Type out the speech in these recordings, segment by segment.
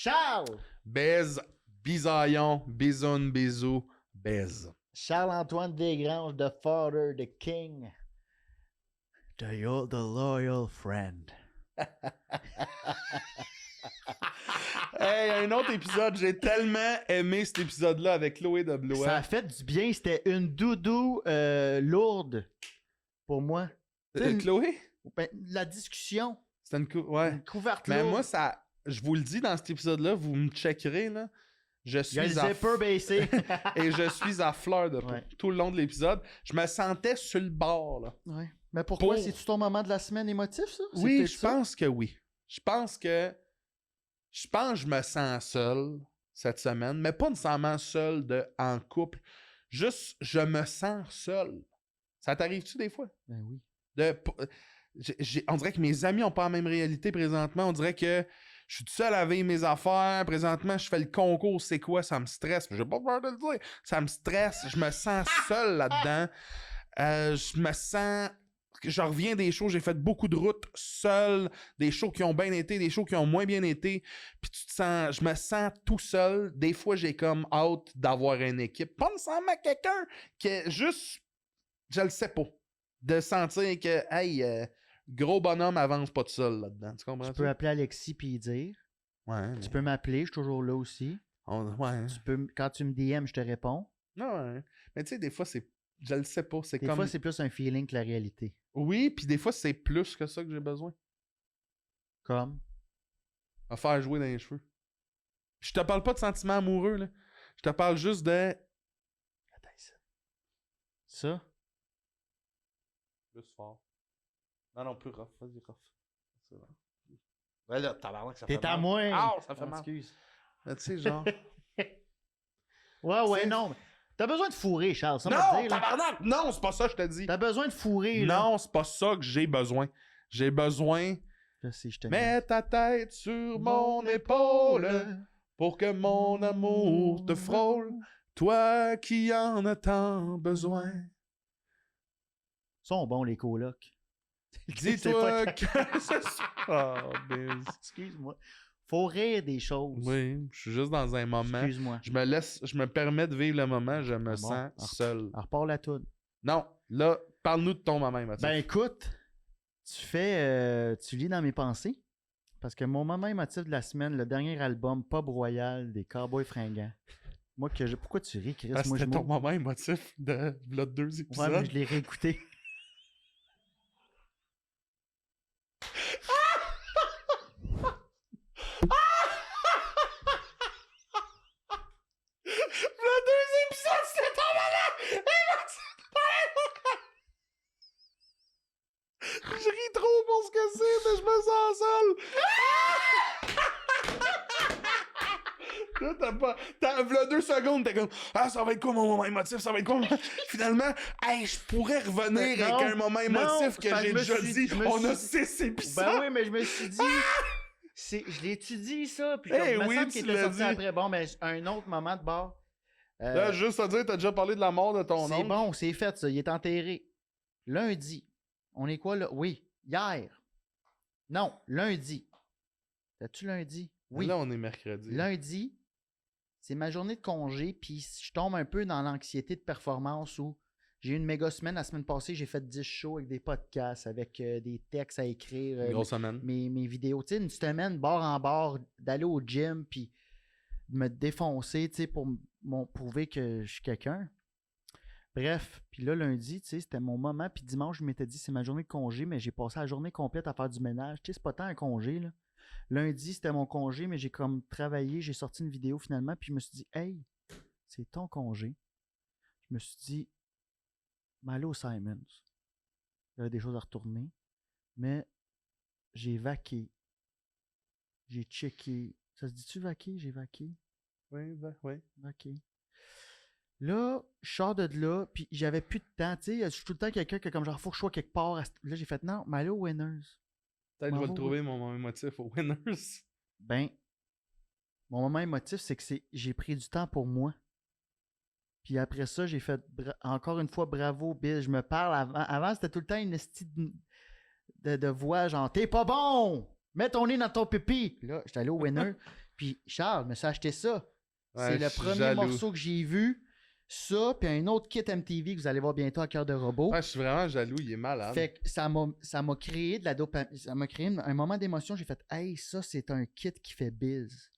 Charles! Baise, bisaillon, bisoun, bisou, baise. Charles-Antoine Desgranges, the father, the king. The loyal friend. Hey, un autre épisode, j'ai tellement aimé cet épisode-là avec Chloé de Blois. Ça a fait du bien, c'était une doudou lourde pour moi. Chloé? Ben, la discussion. C'était ouais. Une couverte Mais lourde. moi, ça, je vous le dis dans cet épisode-là, vous me checkerez, là. Je suis Il y a le zipper baissé. et je suis à fleur de peau tout le long de l'épisode. Je me sentais sur le bord, là. Ouais. Mais pourquoi? C'est-tu ton moment de la semaine émotif, ça? Oui, je pense que oui. Je pense que je me sens seul cette semaine, mais pas nécessairement seul en couple. Juste, je me sens seul. Ça t'arrive-tu des fois? Ben oui. On dirait que mes amis n'ont pas la même réalité présentement. On dirait que je suis tout seul à vivre mes affaires. Présentement, je fais le concours, c'est quoi? Ça me stresse. J'ai pas peur de le dire. Ça me stresse. Je me sens seul là-dedans. Je me sens... Je reviens des shows, j'ai fait beaucoup de routes seul, des shows qui ont bien été, des shows qui ont moins bien été. Puis je me sens tout seul. Des fois, j'ai comme hâte d'avoir une équipe. Pas nécessairement quelqu'un qui est juste... Je le sais pas. De sentir que, hey, gros bonhomme avance pas tout seul là-dedans. Tu comprends? Tu peux appeler Alexis puis dire. Ouais. Mais... Tu peux m'appeler, je suis toujours là aussi. Ouais. Quand tu me DM, je te réponds. Non, ouais. Mais tu sais, des fois, c'est... Je le sais pas. Des fois, c'est plus un feeling que la réalité. Oui, puis des fois, c'est plus que ça que j'ai besoin. Comme? À faire jouer dans les cheveux. Je te parle pas de sentiments amoureux, là. Je te parle juste de... Attends ici. Ça? Plus fort. Non, plus rough. Vas-y, rough. C'est bon. Ouais, là, tabarnak, ça fait mal. T'es à moi! Ah, ça fait mal. Excuse. Tu sais, genre... ouais, non. T'as besoin de fourrer, Charles. Ça non, m'a dit, tabarnak! Non, c'est pas ça que je te dis. T'as besoin de fourrer, là. Non, c'est pas ça que j'ai besoin. J'ai besoin... Je sais, je te Mets ta tête sur mon épaule pour que mon amour te frôle. Toi qui en as tant besoin. Sont bons, les colocs. Dis-toi que ce soir... Excuse-moi. Faut rire des choses. Oui, je suis juste dans un moment. Excuse-moi. Je me permets de vivre le moment, je me sens seul. Alors, repars la toune. Non, là, parle-nous de ton moment, Mathieu. Ben écoute, tu lis dans mes pensées. Parce que mon moment émotif de la semaine, le dernier album, Pop Royal des Cowboys Fringants. Pourquoi tu ris, Chris? Moi, c'était ton moment émotif de 2 épisodes. Ouais, mais je l'ai réécouté. Le 2 épisodes, c'était ton moment émotif! Je ris trop pour ce que c'est, mais je me sens seul! Là, t'as 2 secondes, t'es comme ça va être quoi mon moment émotif, ça va être quoi? Finalement, hey, je pourrais revenir avec un moment émotif que j'ai déjà dit. On a 6 épisodes. Ben oui, mais je me suis dit. Je l'étudie ça, puis comme, oui, semble qu'il tu était l'as sorti dit. après. Bon, mais un autre moment de bord. Là, juste à dire, t'as déjà parlé de la mort de ton oncle. C'est bon, c'est fait ça. Il est enterré. Lundi. On est quoi là? Oui. Hier. Non, lundi. T'as-tu lundi? Oui. Là, on est mercredi. Lundi, c'est ma journée de congé, puis je tombe un peu dans l'anxiété de performance où j'ai eu une méga semaine. La semaine passée, j'ai fait 10 shows avec des podcasts, avec des textes à écrire. Une grosse semaine. Mes vidéos. Tu sais, une semaine, bord en bord, d'aller au gym, puis de me défoncer, tu sais, pour prouver que je suis quelqu'un. Bref, puis là, lundi, tu sais, c'était mon moment. Puis dimanche, je m'étais dit, c'est ma journée de congé, mais j'ai passé la journée complète à faire du ménage. Tu sais, c'est pas tant un congé, là. Lundi, c'était mon congé, mais j'ai comme travaillé, j'ai sorti une vidéo finalement, puis je me suis dit, hey, c'est ton congé. Je me suis dit, mais allez au Simons. Il y avait des choses à retourner, mais j'ai vaqué. J'ai checké. Ça se dit-tu vaqué? J'ai vaqué? Oui, oui. Vaqué. Là, je sors de là, puis j'avais plus de temps. Tu sais, je suis tout le temps quelqu'un que, comme genre, faut que je sois quelque part. Là, j'ai fait, non, mais allez au Winners. Peut-être que je vais le trouver, mon moment émotif, au Winners. Ben, mon moment émotif, c'est que j'ai pris du temps pour moi. Puis après ça, j'ai fait, encore une fois, bravo, Bill. Je me parle avant. Avant, c'était tout le temps une estie de voix, genre, t'es pas bon! Mets ton nez dans ton pipi! Là, j'étais allé au Winner. Puis Charles me s'est acheté ça. Ouais, C'est je le suis premier jaloux. morceau que j'ai vu. Ça, puis un autre kit MTV que vous allez voir bientôt à Cœur de Robot. Ouais, je suis vraiment jaloux, il est malade. Fait que ça m'a créé de la dopamine. Ça m'a créé un moment d'émotion. J'ai fait, hey, ça, c'est un kit qui fait biz.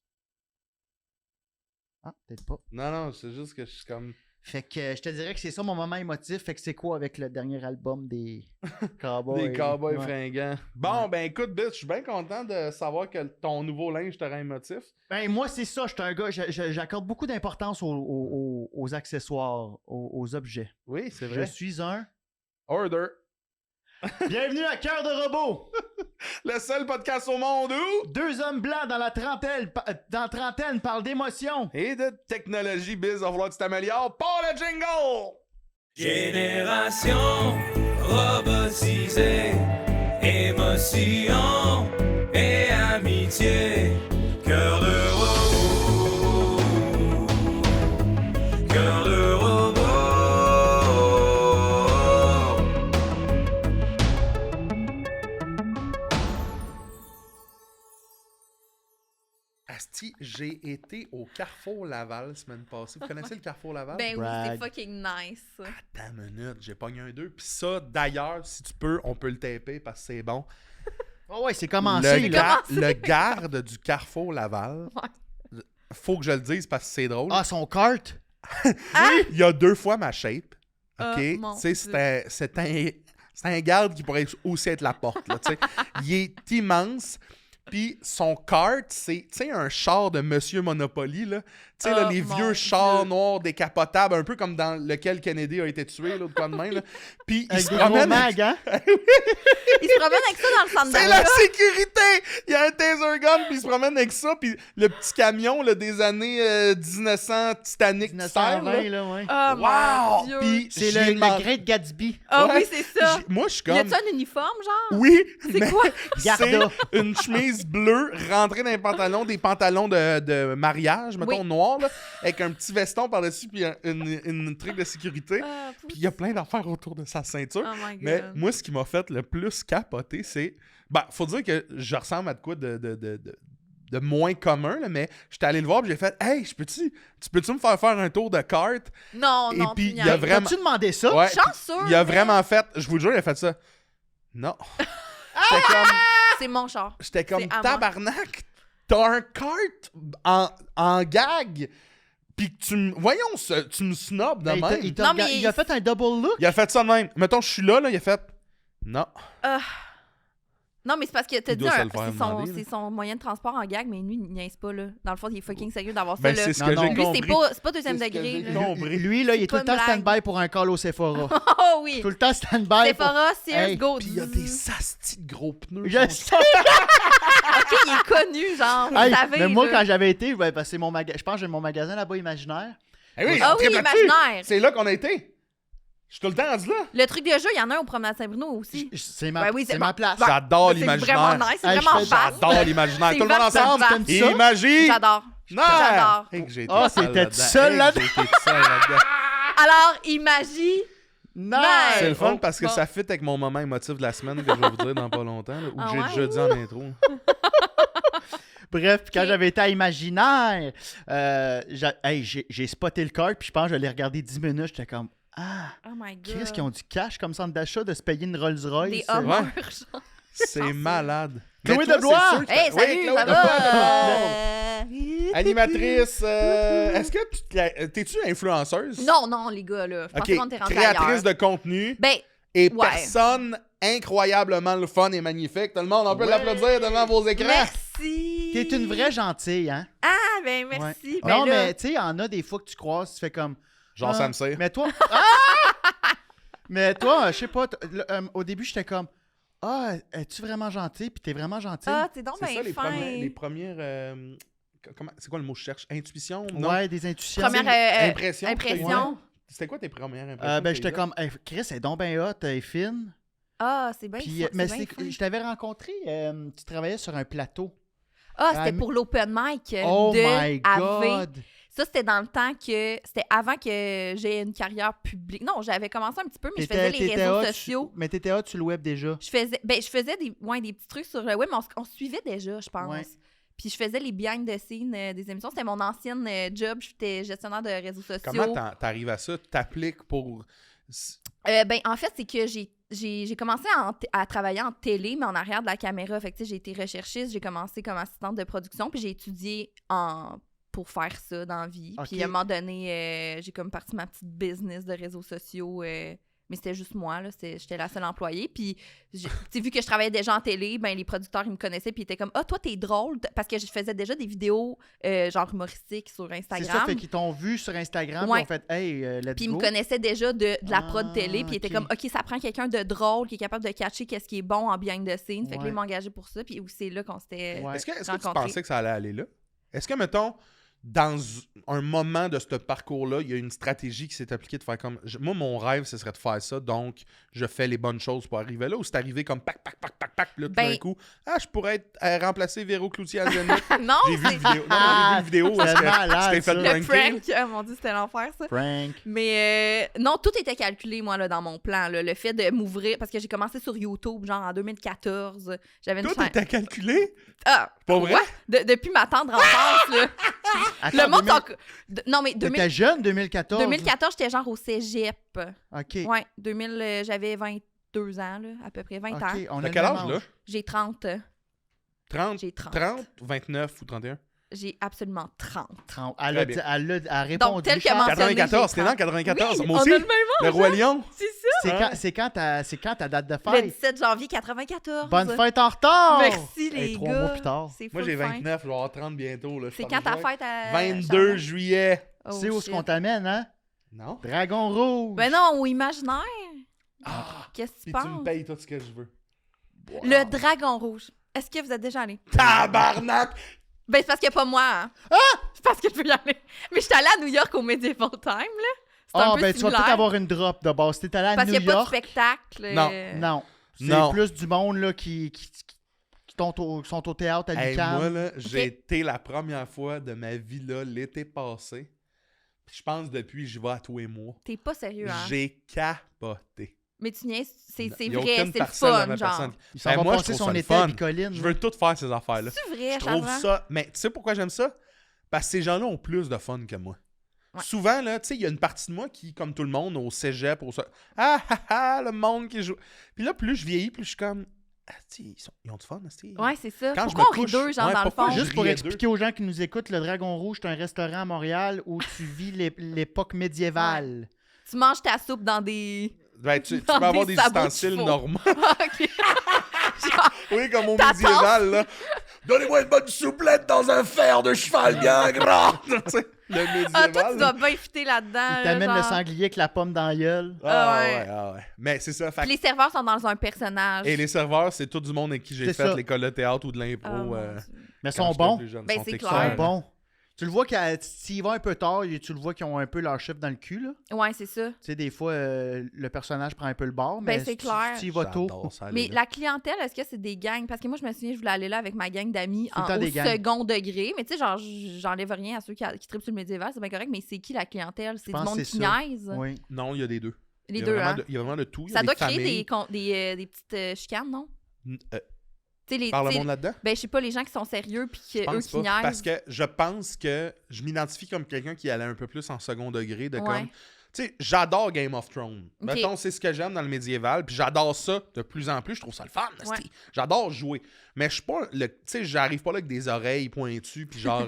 Ah, peut-être pas. Non, c'est juste que je suis comme... Fait que je te dirais que c'est ça mon moment émotif. Fait que c'est quoi avec le dernier album des Cowboys? Des cowboys Ouais. fringants. Bon, Ouais. ben écoute, bitch, je suis bien content de savoir que ton nouveau linge te rend émotif. Ben, moi, c'est ça. Je suis un gars, j'accorde beaucoup d'importance aux accessoires, aux objets. Oui, c'est Je vrai. suis un. Order. Bienvenue à Cœur de Robot! Le seul podcast au monde où... Deux hommes blancs dans la trentaine parlent d'émotion. Et de technologie, biz, va falloir que tu t'améliores. Pas le jingle! Génération robotisée, émotion et amitié. Cœur de robot, cœur de robot. Asti, j'ai été au Carrefour Laval semaine passée. Vous connaissez le Carrefour Laval? Ben oui, Brag. c'est fucking nice. ça. Attends une minute, j'ai pogné un 2. Puis ça, d'ailleurs, si tu peux, on peut le taper parce que c'est bon. Oh ouais, c'est commencé, Le, là. le garde du Carrefour Laval, faut que je le dise parce que c'est drôle. Ah, son kart? Il y a 2 fois ma shape. Ah, OK? mon Tu sais, c'est un garde qui pourrait aussi être la porte. Là, tu sais. Il est immense. Puis son kart, c'est un char de Monsieur Monopoly. Là. Tu sais, là, Oh, les mon vieux chars Dieu. noirs décapotables, un peu comme dans lequel Kennedy a été tué, là, de quoi de même. Là. Puis il Avec se des gros promène. mags, hein? Il se promène avec ça dans le centre C'est la d'achat. sécurité! Il y a un taser gun, puis il se promène avec ça, puis le petit camion là, des années 1900 Titanic 1920, style, là. là, ouais. Oh Wow! mon Dieu. Puis C'est j'ai le demandé- Great Gatsby. Ah Ouais. oui, c'est ça. Moi, je suis Y comme... a-tu un uniforme, genre? Oui, C'est mais quoi? c'est Garda. une chemise bleue rentrée dans les pantalons, des pantalons de mariage, mettons, Oui. noirs, là, avec un petit veston par-dessus, puis une truc de sécurité. Ah, Puis il y a plein d'affaires autour de sa ceinture. Oh my god. Mais moi, ce qui m'a fait le plus capoter, c'est... Ben, faut dire que je ressemble à de quoi de moins commun, là, mais j'étais allé le voir, puis j'ai fait « Hey, tu peux-tu me faire un tour de carte? » Non, Et non, puis, tu il y a niaises. vraiment- As-tu demandé ça? Ouais, Chanceux, il a mais vraiment fait... Je vous le jure, il a fait ça. Non. J'étais comme... C'est mon char. J'étais comme C'est à moi. tabarnak, t'as un kart en gag, pis que voyons, tu me snobs de Ben, même. Non, mais il a fait un double look. Il a fait ça de même. Mettons, je suis là, il a fait non. Non, mais c'est parce que t'as Il dit doit se le faire c'est son, demander, là. c'est son moyen de transport en gag, mais lui, il niaise pas, là. Dans le fond, il est fucking sérieux d'avoir ça, Ben, là. c'est ce Non, que non. j'ai Lui, compris. c'est pas deuxième C'est ce que degré, j'ai là. compris. Lui, là, il est tout pas le temps une blague. stand-by pour un call au Sephora. Oh oui! Tout le temps stand-by. pour- Sephora, Sears, Hey, Go. Pis il y a des astis de gros pneus. Je son- sais. OK, il est connu, genre. Vous Hey, savez, mais moi, là. quand j'avais été, ouais, parce que c'est mon je pense que j'ai mon magasin là-bas imaginaire. Eh oui, Ah on oui, triple là-dessus. imaginaire. C'est là qu'on a été. Je suis tout le temps rendu là. Le truc de jeu, il y en a un au promenade Saint-Bruno aussi. C'est ma, Ouais, oui, c'est c'est ma bon. place. Ouais. J'adore C'est l'imaginaire. vraiment nice, c'est Hey, vraiment je fais- vaste. J'adore l'imaginaire. C'est Tout le monde vaste, ensemble. t'aimes ça? Imagine. J'adore. Non. J'adore. Hey, que j'ai été Ah, seul t'étais là-dedans. seul Hey, là-dedans? j'ai été seul là-dedans. Alors, imagine. Nice. C'est le fun Oh, parce que bon. ça fit avec mon moment émotif de la semaine que je vais vous dire dans pas longtemps, là, ou Ah que j'ai ouais? déjà dit en intro. Bref, puis quand Ok. j'avais été à Imaginaire, j'ai spoté le cart, puis je pense que je l'ai regardé 10 minutes. J'étais comme, ah, Oh my god. qu'est-ce qu'ils ont du cash comme centre d'achat de se payer une Rolls-Royce? Des euh, hommes, genre. C'est malade. Chloé Mais toi, Deblois! c'est sûr que- Hey, Oui, salut, Chloé ça Deblois, va? Animatrice, est-ce que t'es-tu influenceuse? Non, non, les gars, là. Je pensais qu'on était Ok, rendu créatrice ailleurs. de contenu Ben, et ouais. personne incroyablement le fun et magnifique. Tout le monde, on peut Ouais. l'applaudir devant vos écrans. merci. T'es une vraie gentille, hein? Ah, ben merci. Ouais. Ben Non, là, mais tu sais, il y en a des fois que tu croises, tu fais comme. Genre, Ah, ça me sert. Mais toi. Ah! Mais toi, je sais pas, au début, j'étais comme. Ah, es-tu vraiment gentil? Puis t'es vraiment gentil. Ah, t'es donc C'est ça, bien les fin. premières... c'est quoi le mot que je cherche? Intuition? Ouais, des intuitions. Première Impression. impression. C'était quoi tes premières impressions? Ben, que j'étais t'as comme, hey, Chris, elle est donc bien hot, elle est fine. Ah, c'est bien Puis, fin, mais c'est bien fin. je t'avais rencontré, tu travaillais sur un plateau. Ah, c'était Ah, pour l'open mic Oh de my AV. God! Ça, c'était dans le temps que... C'était avant que j'ai une carrière publique. Non, j'avais commencé un petit peu, mais je faisais les réseaux hot, sociaux. Mais t'étais hot sur le web déjà. Je faisais des petits trucs sur le web, mais on se suivait déjà, je pense. Ouais. Puis je faisais les behind the scenes des émissions. C'était mon ancienne job. J'étais gestionnaire de réseaux sociaux. Comment t'arrives à ça? T'appliques pour... Ben, en fait, c'est que j'ai commencé à travailler en télé, mais en arrière de la caméra. Fait que, tu sais, j'ai été recherchiste, j'ai commencé comme assistante de production, puis j'ai étudié pour faire ça dans la vie. Ok. Puis à un moment donné, j'ai comme parti ma petite business de réseaux sociaux, mais c'était juste moi, là. J'étais la seule employée. Puis, tu sais, vu que je travaillais déjà en télé, ben les producteurs, ils me connaissaient, puis ils étaient comme « Ah, toi, t'es drôle! » Parce que je faisais déjà des vidéos genre humoristiques sur C'est Instagram. ça, fait qu'ils t'ont vu sur Instagram, Ouais. ils ont fait « Hey, let's Puis ils go ». me connaissaient déjà de la prod télé, puis ils étaient ok. comme, OK, ça prend quelqu'un de drôle qui est capable de catcher qu'est-ce qui est bon en behind the scenes. Fait que là, Ouais. ils m'ont engagé pour ça, puis c'est là qu'on s'était Ouais. Est-ce que tu rencontrés. pensais que ça allait aller là? Est-ce que, mettons, dans un moment de ce parcours-là, il y a une stratégie qui s'est appliquée de faire comme... Moi, mon rêve, ce serait de faire ça, donc je fais les bonnes choses pour arriver là, ou c'est arrivé comme pac, puis là, tout d'un coup, je pourrais être remplacer Véro Cloutier à Zénith. Non, J'ai vu une c'est vidéo. Non, j'ai vu une vidéo où C'est malade, c'était fait ça. le pranker. prank. Oh mon Dieu, c'était l'enfer, ça. Frank. Mais non, tout était calculé, moi, là, dans mon plan. Là. Le fait de m'ouvrir, parce que j'ai commencé sur YouTube, genre en 2014. J'avais une Tout chaîne... était calculé? Ah, Pas vrai? ouais? Depuis ma tendre enfance, là. Attends, Le monde... 2000 Non, mais T'étais jeune, 2014? 2014, j'étais genre au cégep. OK. Ouais, 2000, j'avais 22 ans, là, à peu près, 20 ans. OK, on T'as a quel le âge, même là? J'ai 30. 30, J'ai 30. 30, 29 ou 31? J'ai absolument 30. 30. Très Elle bien. a répondu. tel que Charles. mentionné, 94, j'ai t'es né en 94, Oui, moi on aussi. a le même Le Roi Lion. C'est ça. C'est quand ta date de Le fête? 17 janvier 94. Bonne fête en retard! Merci, les Hey, 3 gars. mois plus tard. C'est Moi, full j'ai fin. 29, je vais avoir 30 bientôt. Là. C'est quand ta fête à 22 Charlotte? juillet. Oh, Tu sais où est-ce shit. qu'on t'amène, hein? Non? Dragon Rouge! Ben non, au imaginaire. Ah! Qu'est-ce que tu Puis tu me penses? payes tout ce que je veux. Le Dragon Rouge. Est-ce que vous êtes déjà allé? Tabarnak! Ben, c'est parce qu'il n'y a pas moi. Hein. C'est parce que je peux y aller. Mais je suis allée à New York au Medieval Time, là. C'est un Ah, peu ben tu vas similaire. peut-être avoir une drop de base. Si t'es allé à Parce New qu'il n'y a pas de York, spectacle. Non. non. C'est Non. plus du monde là, qui sont au théâtre à Hey, l'UQAM. moi, là, j'ai été la première fois de ma vie là, l'été passé. Puis je pense depuis, j'y vais à tous les mois. T'es pas sérieux, hein? J'ai capoté. Mais tu niaises, c'est Il y a vrai, aucune c'est le parcelle de fun, ma genre. personne. Il s'en Ben, va moi, je passer trouve son ça le été à fun. Bicoline. Je veux tout faire ces affaires-là. C'est vrai, Je trouve Charles? ça... Mais tu sais pourquoi j'aime ça? Parce que ces gens-là ont plus de fun que moi. Ouais. Souvent, là, tu sais, il y a une partie de moi qui, comme tout le monde, au cégep, le monde qui joue. Puis là, plus je vieillis, plus je suis comme... Ah, tu sais, ils ont du fun, tu sais. Ouais, c'est ça. Quand je Pourquoi on me rit couche- d'eux, genre, ouais, dans le pourquoi fond? je- Juste pour riais expliquer aux gens qui nous écoutent, le Dragon Rouge, c'est un restaurant à Montréal où tu vis l'époque médiévale. Tu manges ta soupe dans des... Ben, tu Dans peux avoir des des sabots de ustensiles chevaux. normaux. OK. Genre, Oui, comme au Ta médiéval, là. Donnez-moi une bonne souplette dans un fer de cheval bien grand. Tu sais, le médiéval. ah, toi, tu là. dois bien fitter là-dedans. Il là, t'amène le genre. sanglier avec la pomme dans la gueule. Ah, ouais. ouais, ah ouais. Mais c'est ça. Fait Puis les serveurs sont dans un personnage. Et les serveurs, c'est tout du monde avec qui j'ai C'est fait ça. l'école de théâtre ou de l'impro. Ah, mon euh, Dieu. Mais ils quand sont j'étais bons. plus jeune. Ben, Ils sont c'est Ils clair. sont bons. Tu le vois s'il va un peu tard, tu le vois qu'ils ont un peu leur chiffre dans le cul. Là. Ouais, c'est ça. Tu sais, des fois, le personnage prend un peu le bord, Ben, mais c'est si clair. tu y vas tôt. J'adore ça, Mais les gars. la clientèle, est-ce que c'est des gangs? Parce que moi, je me souviens, je voulais aller là avec ma gang d'amis Tout le temps au des gangs. second degré. Mais tu sais, genre, j'enlève rien à ceux qui trippent sur le médiéval, c'est bien correct. Mais c'est qui la clientèle? C'est du pense monde que qui c'est ça. niaise? Oui. Non, il y a des deux. Les Il y a deux, vraiment hein? de- il y a vraiment de tout. Il y a Ça des doit créer familles. des petites chicanes, non? Euh, Tu sais, les... Par le tu sais, monde là-dedans? Ben, je sais pas, les gens qui sont sérieux puis Je eux pense qui pas. niaisent. Parce que je pense que je m'identifie comme quelqu'un qui allait un peu plus en second degré de Ouais. comme... Tu sais, j'adore Game of Thrones. Ok. Mettons, c'est ce que j'aime dans le médiéval, puis j'adore ça de plus en plus. Je trouve ça le fun. Ouais. esti. J'adore jouer. Mais je suis pas... Tu sais, j'arrive pas là avec des oreilles pointues, puis genre...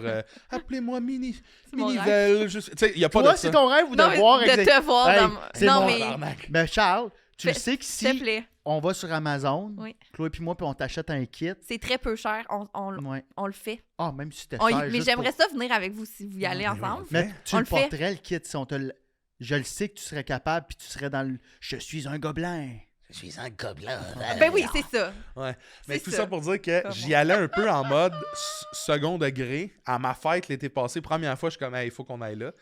appelez-moi C'est mon rêve. Minivelle. Tu sais, il y a pas Toi, de ça. c'est ton rêve ou de Non, mais voir de exact- te voir Hey, dans... c'est Non, mon mais... Tabarnak. Ben, Charles, tu le Fais- sais que S'il te si plaît. on va sur Amazon, Oui. Chloé et moi, puis on t'achète un kit. C'est très peu cher. Ouais. On le fait. Ah, même si c'était On y- cher. Mais juste j'aimerais pour- ça venir avec vous si vous y allez mais oui, ensemble. on le Mais fait. tu On le le fait. porterais, le kit, si on te le... Je le sais que tu serais capable, puis tu serais dans le... Je suis un gobelin. Je suis un gobelin. Ben oui, c'est ça. Ouais. Mais C'est tout ça. ça pour dire que Comment? j'y allais un peu en mode second degré. À ma fête l'été passé, première fois, je suis comme, hey, il faut qu'on aille là.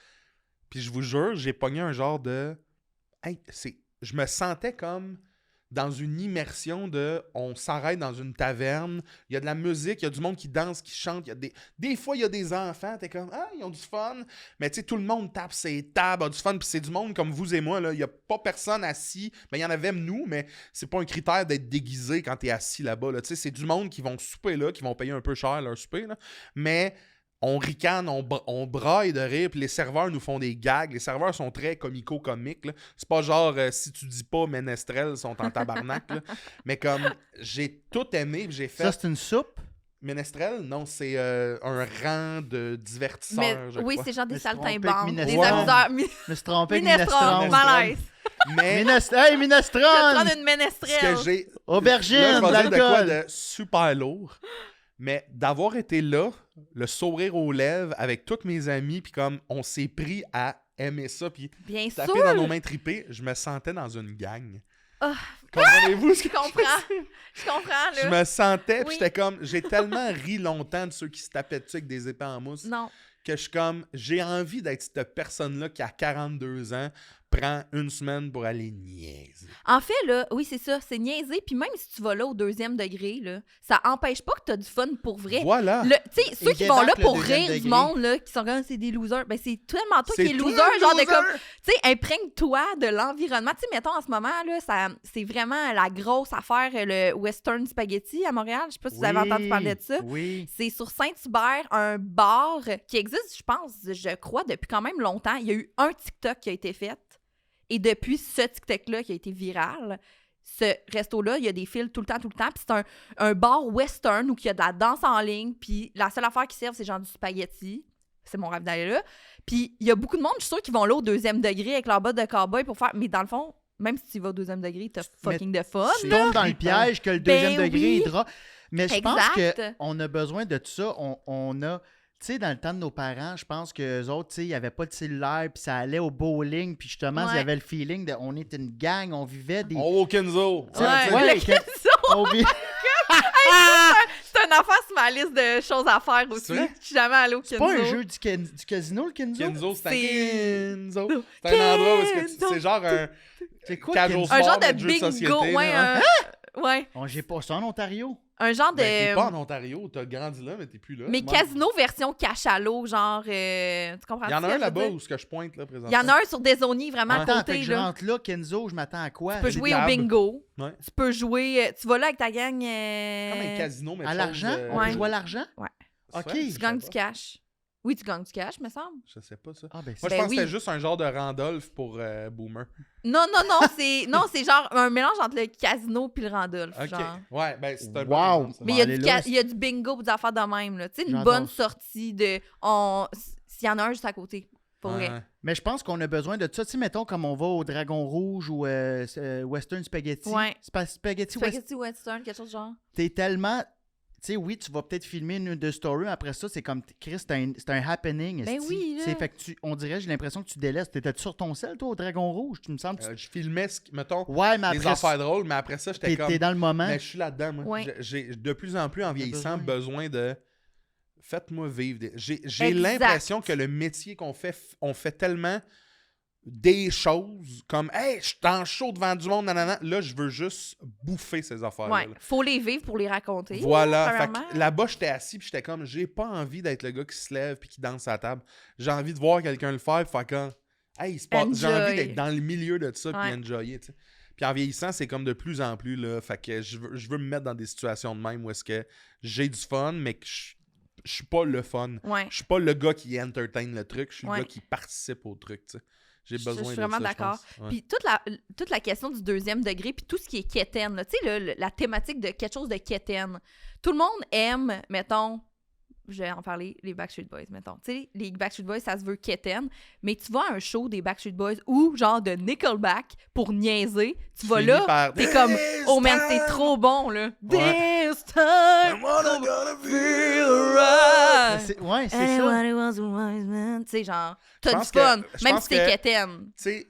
Puis je vous jure, j'ai pogné un genre de. Hey, je me sentais comme dans une immersion de on s'arrête dans une taverne, il y a de la musique, il y a du monde qui danse, qui chante, il y a des fois il y a des enfants, t'es comme ah, ils ont du fun, mais tu sais tout le monde tape ses tables, a du fun, puis c'est du monde comme vous et moi là, il y a pas personne assis, ben il y en avait nous, mais c'est pas un critère d'être déguisé quand t'es assis là-bas là, tu sais c'est du monde qui vont souper là, qui vont payer un peu cher leur souper là, mais on ricane, on braille de rire, puis les serveurs nous font des gags. Les serveurs sont très comico-comiques. Là. C'est pas genre, si tu dis pas Ménestrel, ils sont en tabarnak. Là. Mais comme, j'ai tout aimé, puis j'ai fait... Ça, c'est une soupe? Ménestrel? Non, c'est un rang de divertisseurs, je oui, crois. c'est genre des Mais se tromper saltimbanques, avec des Minestrone. amuseurs. Je me suis trompé avec Minestrone, minestrone. malaise. Mais Hey, minestrone! Prendre une ce que ménestrelle. j'ai... Aubergine, là, je de vais dire de quoi l'alcool. de super lourd. Mais d'avoir été là, le sourire aux lèvres avec tous mes amis, puis comme on s'est pris à aimer ça, puis Bien sûr. taper dans nos mains tripées, je me sentais dans une gang. Ah. Comprenez-vous ce Je que comprends. Je comprends, je là. me sentais, puis Oui. j'étais comme, j'ai tellement ri longtemps de ceux qui se tapaient dessus avec des épées en mousse, Non. que je suis comme, j'ai envie d'être cette personne-là qui, à 42 ans, prend une semaine pour aller niaiser. En fait, là, oui, c'est ça. C'est niaisé. Puis même si tu vas là au 2e degré, là, ça empêche pas que t'as du fun pour vrai. Voilà. Tu sais, ceux Ils qui vont là débarquent le pour 2e rire degré. du monde, là, qui sont comme, c'est des losers, ben c'est tellement toi C'est qui es toi, loser, le genre de loser! comme, tu sais, imprègne-toi de l'environnement. Tu sais, mettons, en ce moment, là, c'est vraiment la grosse affaire, le Western Spaghetti à Montréal. Je sais pas si vous avez entendu parler de ça. Oui. C'est sur Saint-Hubert, un bar qui existe, je pense, je crois, depuis quand même longtemps. Il y a eu un TikTok qui a été fait. Et depuis ce TikTok-là qui a été viral, ce resto-là, il y a des fils tout le temps. Puis c'est un bar western où il y a de la danse en ligne. Puis la seule affaire qu'ils servent, c'est genre du spaghetti. C'est mon rêve d'aller là. Puis il y a beaucoup de monde, je suis sûre, qui vont là au 2e degré avec leur botte de cowboy pour faire... Mais dans le fond, même si tu vas au 2e degré, t'as fucking de fun. Tu là. tombes dans le piège que le Ben 2e degré oui. est drap. Mais je pense Exact. qu'on a besoin de tout ça. On a... Tu sais, dans le temps de nos parents, je pense qu'eux autres, tu sais, il n'y avait pas de cellulaire, puis ça allait au bowling, puis justement, Ouais. ils avaient le feeling de... On était une gang, on vivait des... On va au Kenzo. Ouais, Ouais, le que- Kenzo. on vit- C'est une affaire sur ma liste de choses à faire aussi. C'est vrai? Je suis jamais allée au C'est Kenzo. pas un jeu du casino, le Kenzo? Kenzo, c'est un C'est- Kenzo. C'est un endroit où Kenzo. c'est genre un C'est quoi, casual Kenzo? Un sport, genre de mais jeu de société, bingo. Ouais, là. ouais. J'ai pas ça en Ontario. Un genre de... Ben, t'es pas en Ontario, t'as grandi là, mais t'es plus là. Mais Ouais. casino version cachalot, genre... tu comprends? Il y en ce a que un je là-bas veux dire? où ce que je pointe là Il présentement. y en a un sur Desaunier, vraiment à Attends, fait côté. que je Là. rentre là, Kenzo, je m'attends à quoi? Tu peux Des jouer au tables. bingo. Ouais. Tu peux jouer... tu vas là avec ta gang... Comme un casino, mais À chose, l'argent? On Ouais. peut jouer à l'argent? C'est Ok. vrai? Tu Je gagnes sais du pas. cash. Oui, tu gagnes du cash, me semble. Je sais pas ça. Ah, ben Moi, c'est... je pense oui. que c'était juste un genre de Randolph pour Boomer. Non, c'est genre un mélange entre le casino puis le Randolph. Ok. Genre. Ouais, ben c'est un Wow. bon exemple, ça. Mais Bon, il y a allez du là, il y a du bingo et des affaires de même. Là. Tu sais, une J'adore bonne ça. sortie de... S'il y en a un juste à côté. Pour vrai. Ouais. Mais je pense qu'on a besoin de ça. Tu sais, mettons, comme on va au Dragon Rouge ou Western Spaghetti. Ouais. Spaghetti Spaghetti western, quelque chose de genre. T'es tellement... Tu sais, oui, tu vas peut-être filmer une ou deux stories, mais après ça, c'est comme, Chris, c'est un happening. Ben esti. oui, là. Tu sais, fait que on dirait, j'ai l'impression que tu délaisses. T'étais sur ton sel, toi, au Dragon Rouge, tu me sembles? Je filmais, mettons, Ouais, mais des après affaires drôles, mais après ça, j'étais t'es comme... dans le moment. Mais je suis là-dedans, moi. Ouais. J'ai de plus en plus, en vieillissant, besoin de... Faites-moi vivre. J'ai Exact. l'impression que le métier qu'on fait, on fait tellement des choses comme « Hey, je suis en show devant du monde, nanana. » Là, je veux juste bouffer ces affaires-là. Ouais. Faut les vivre pour les raconter. Voilà. Fait premièrement. que là-bas, j'étais assis puis j'étais comme « J'ai pas envie d'être le gars qui se lève puis qui danse à la table. J'ai envie de voir quelqu'un le faire. » Fait que hey, j'ai Enjoy. envie d'être dans le milieu de ça puis Ouais. enjoyer, tu sais. Puis en vieillissant, c'est comme de plus en plus, là. Fait que je veux me mettre dans des situations de même où est-ce que j'ai du fun, mais que je suis pas le fun. Ouais. Je suis pas le gars qui entertain le truc, je suis Ouais. le gars qui participe au truc, tu sais. J'ai Je besoin suis de vraiment ça, je d'accord. pense. Ouais. Puis toute la question du 2e degré, puis tout ce qui est quétaine, là, tu sais, la thématique de quelque chose de quétaine. Tout le monde aime, mettons, je vais en parler, les Backstreet Boys, mettons. Tu sais, les Backstreet Boys, ça se veut quétaine, mais tu vas à un show des Backstreet Boys ou genre de Nickelback pour niaiser, tu vas Finis là, par t'es comme, This oh man, time, c'est trop bon, là. Ouais. This time, I'm gonna feel feel right. right. Ouais, c'est ça. Anyone was a wise man. Tu sais, genre, t'as Je du pense que- fun, je même pense si t'es que- quétaine. Tu sais,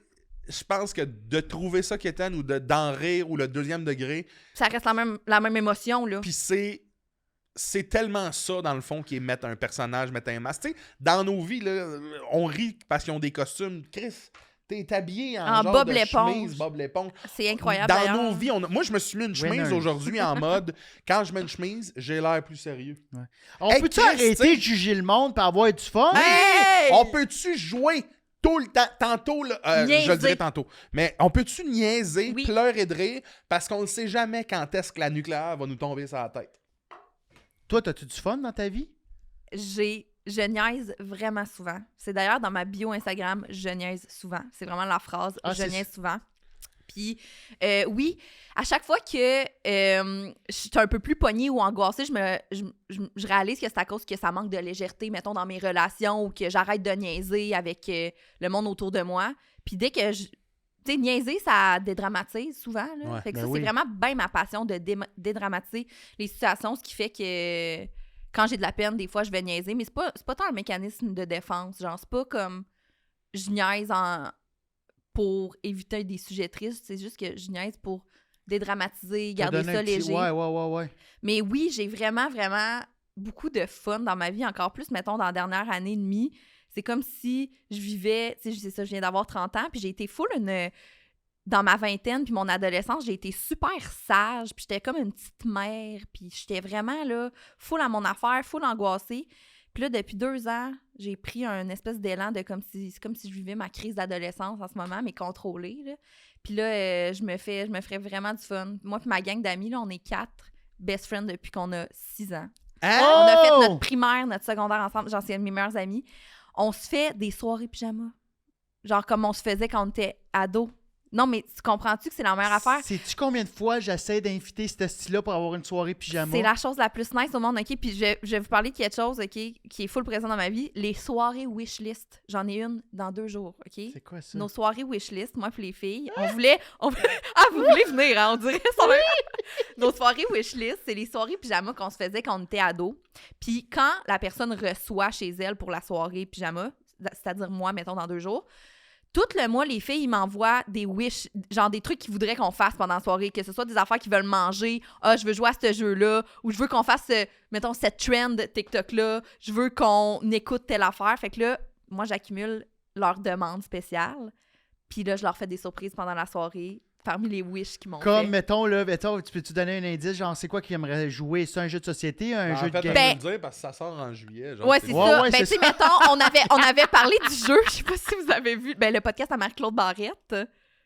je pense que de trouver ça quétaine ou d'en rire ou le 2e degré, Ça reste la même émotion, là. puis c'est tellement ça, dans le fond, qui est mettre un personnage, mettre un masque. Tu sais, dans nos vies, là, on rit parce qu'ils ont des costumes. Chris, T'es habillé en, En genre Bob de l'éponge. chemise, Bob l'éponge. C'est incroyable. Dans d'ailleurs. nos vies, moi, je me suis mis une chemise Winner. aujourd'hui en mode, quand je mets une chemise, j'ai l'air plus sérieux. On Hey, peut-tu Chris, arrêter t'sais- de juger le monde pour avoir du fun? Hey! On peut-tu jouer tout le temps, tantôt, là, Niaiser. je le dirai tantôt, mais on peut-tu niaiser, Oui. pleurer de rire, parce qu'on ne sait jamais quand est-ce que la nucléaire va nous tomber sur la tête. Toi, t'as-tu du fun dans ta vie? Je niaise vraiment souvent. C'est d'ailleurs dans ma bio Instagram, je niaise souvent. C'est vraiment la phrase, Ah, je c'est- niaise souvent. Puis, oui, à chaque fois que je suis un peu plus pognée ou angoissée, je réalise que c'est à cause que ça manque de légèreté, mettons, dans mes relations ou que j'arrête de niaiser avec le monde autour de moi. Puis dès que tu sais, niaiser, ça dédramatise souvent. Là. Ouais, fait que ben ça, oui. c'est vraiment bien ma passion de dédramatiser les situations, ce qui fait que quand j'ai de la peine, des fois, je vais niaiser. Mais c'est pas tant un mécanisme de défense. Genre, c'est pas comme je niaise pour éviter des sujets tristes. C'est juste que je niaise pour dédramatiser, T'as garder donné ça un petit- léger. Ouais. Mais oui, j'ai vraiment, vraiment beaucoup de fun dans ma vie, encore plus, mettons, dans la dernière année et demie. C'est comme si je vivais, tu sais, c'est ça, je viens d'avoir 30 ans, puis j'ai été full dans ma vingtaine, puis mon adolescence, j'ai été super sage, puis j'étais comme une petite mère, puis j'étais vraiment, là, full à mon affaire, full angoissée. Puis là, depuis 2 ans, j'ai pris un espèce d'élan de c'est comme si je vivais ma crise d'adolescence en ce moment, mais contrôlée, là. Puis là, je me ferais vraiment du fun. Moi puis ma gang d'amis, là, on est 4 best friends depuis qu'on a 6 ans. Hein? On a fait Oh! notre primaire, notre secondaire ensemble. Genre, c'est un de mes meilleurs amis. On se fait des soirées pyjama. Genre comme on se faisait quand on était ado. Non, mais tu comprends-tu que c'est la meilleure affaire? Sais-tu combien de fois j'essaie d'inviter ce style-là pour avoir une soirée pyjama? C'est la chose la plus nice au monde, OK? Puis je vais vous parler de quelque chose, OK, qui est full présent dans ma vie. Les soirées wishlist. J'en ai une dans 2 jours, OK? C'est quoi ça? Nos soirées wishlist, moi puis les filles, on voulait... Ah, vous voulez venir, hein? On dirait ça. Nos soirées wishlist, c'est les soirées pyjama qu'on se faisait quand on était ado. Puis quand la personne reçoit chez elle pour la soirée pyjama, c'est-à-dire moi, mettons, dans 2 jours, tout le mois, les filles, ils m'envoient des wish, genre des trucs qu'ils voudraient qu'on fasse pendant la soirée, que ce soit des affaires qu'ils veulent manger, ah, je veux jouer à ce jeu-là, ou je veux qu'on fasse, mettons, cette trend TikTok-là, je veux qu'on écoute telle affaire. Fait que là, moi, j'accumule leurs demandes spéciales, puis là, je leur fais des surprises pendant la soirée, parmi les wish qu'ils m'ont Comme, fait. mettons, tu peux-tu donner un indice? Genre, c'est quoi qu'ils aimeraient jouer? C'est un jeu de société, un En jeu fait, de on game? Ben- peut le dire parce que ça sort en juillet. Genre, Ouais, c'est Ouais, ça. ouais, Ben, c'est tu sais, mettons, on avait parlé du jeu. Je sais pas si vous avez vu. Ben, le podcast à Marc-Claude Barrette.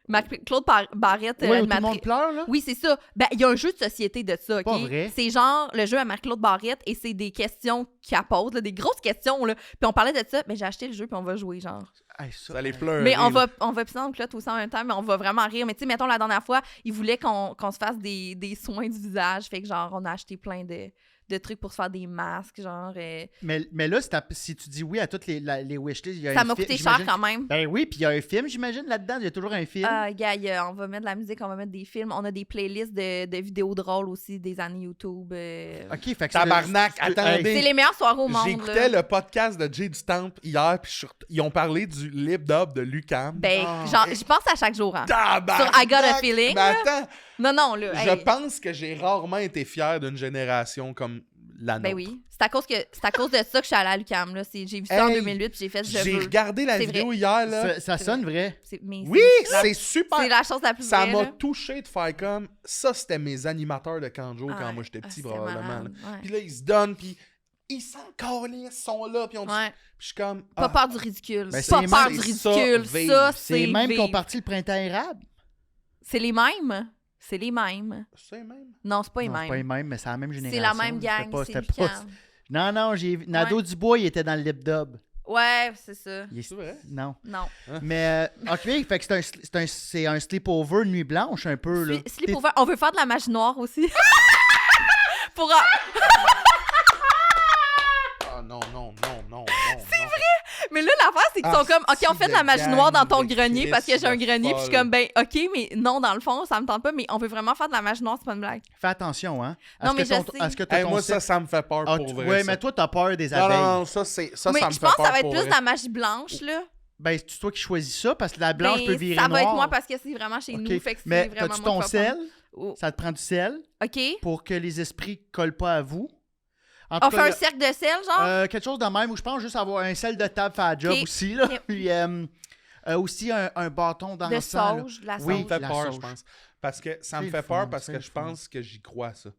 Marc-Claude Barrette, Ouais, où tout le animatrice. monde pleure, là? Oui, c'est ça. Ben, il y a un jeu de société de ça, OK? Pas vrai. C'est genre le jeu à Marc-Claude Barrette et c'est des questions qu'elle pose, là, des grosses questions, là. Puis on parlait de ça, mais j'ai acheté le jeu puis on va jouer, genre. Hey, Ça les pleure. Mais on va pisser dans le clotte aussi en même temps, mais on va vraiment rire. Mais tu sais, mettons, la dernière fois, ils voulaient qu'on se fasse des soins du visage. Fait que genre, on a acheté plein de trucs pour se faire des masques, genre... Mais là, si tu dis oui à toutes les wishlists, il y a Ça un m'a film, coûté cher j'imagine. quand même. Ben oui, puis il y a un film, j'imagine, là-dedans. Il y a toujours un film. Gars, on va mettre de la musique, on va mettre des films. On a des playlists de vidéos drôles aussi, des années YouTube. OK, fait que Tabarnak, attendez. C'est les meilleures soirées au monde. J'écoutais là. le podcast de Jay du Temple hier, puis ils ont parlé du lip dub de Lucam. Ben, Ah. genre, j'y pense à chaque jour. Hein. Tabarnak! Sur I Got a Feeling, Mais attends, Non, là. je hey. pense que j'ai rarement été fier d'une génération comme la nôtre. Ben oui. C'est à cause de ça que je suis allée à l'UQAM. Là. J'ai vu ça en Hey, 2008 puis j'ai fait je J'ai veux. regardé la C'est vidéo hier, là. Ça sonne vrai. Mais Oui, la- c'est super. c'est la chose la plus Ça vraie. m'a là. touché de faire comme ça, c'était mes animateurs de Kanjo quand Ouais. moi j'étais petit, c'était probablement. malade. là. Ouais. Puis là, ils se donnent, puis ils s'en calissent, sont là, puis on dit. Ouais. Puis je suis comme. Pas ah, peur du ridicule. Ben, pas c'est peur même- du c'est ça, ridicule. vive. Ça, C'est c'est les mêmes qui ont vivre. parti le printemps érable. C'est les mêmes. C'est les mêmes. C'est même. Non, c'est pas les Non, c'est pas les mêmes. mêmes, mais c'est la même C'est génération. la même gang. C'était pas- C'est c'était pas- l'UQAM. Non, Nado Dubois, il était dans le lip dub. Ouais, c'est ça. C'est vrai? Non. Non. Mais, OK, fait que c'est un sleepover nuit blanche, un peu, là. Sleepover. On veut faire de la magie noire aussi. Pour... Ah non. C'est vrai! Mais là, l'affaire, c'est qu'ils sont comme, OK, on fait de la magie noire dans ton grenier parce que j'ai un grenier. Puis je suis comme, ben, OK, mais non, dans le fond, ça me tente pas, mais on veut vraiment faire de la magie noire, c'est pas une blague. Fais attention, hein. Non, mais je sais. Est-ce que t'as Hey, ton moi, set- ça me fait peur Ah, pour vrai. ouais, ça. mais toi, t'as peur des Non, abeilles. non, ça mais me je fait pense peur que ça va être pour plus vrai. de la magie blanche, là. Ben, c'est toi qui choisis ça, parce que la blanche Ben, peut virer ça noire. va être moi parce que c'est vraiment chez OK. nous. Fait que c'est Mais vraiment t'as-tu moi ton qui vais sel? prendre. Oh. Ça te prend du sel OK. pour que les esprits collent pas à vous. En On tout fait cas, un cercle de sel, genre? quelque chose de même où je pense juste avoir un sel de table faire la job OK. aussi. Là. OK. Puis, Aussi, un bâton dans De le sang. là. sauge, de la Oui. Ça me sauge. fait la peur, sauge. je pense. Parce que ça me C'est fait le peur fun, parce c'est que le je fun. pense que j'y crois à ça.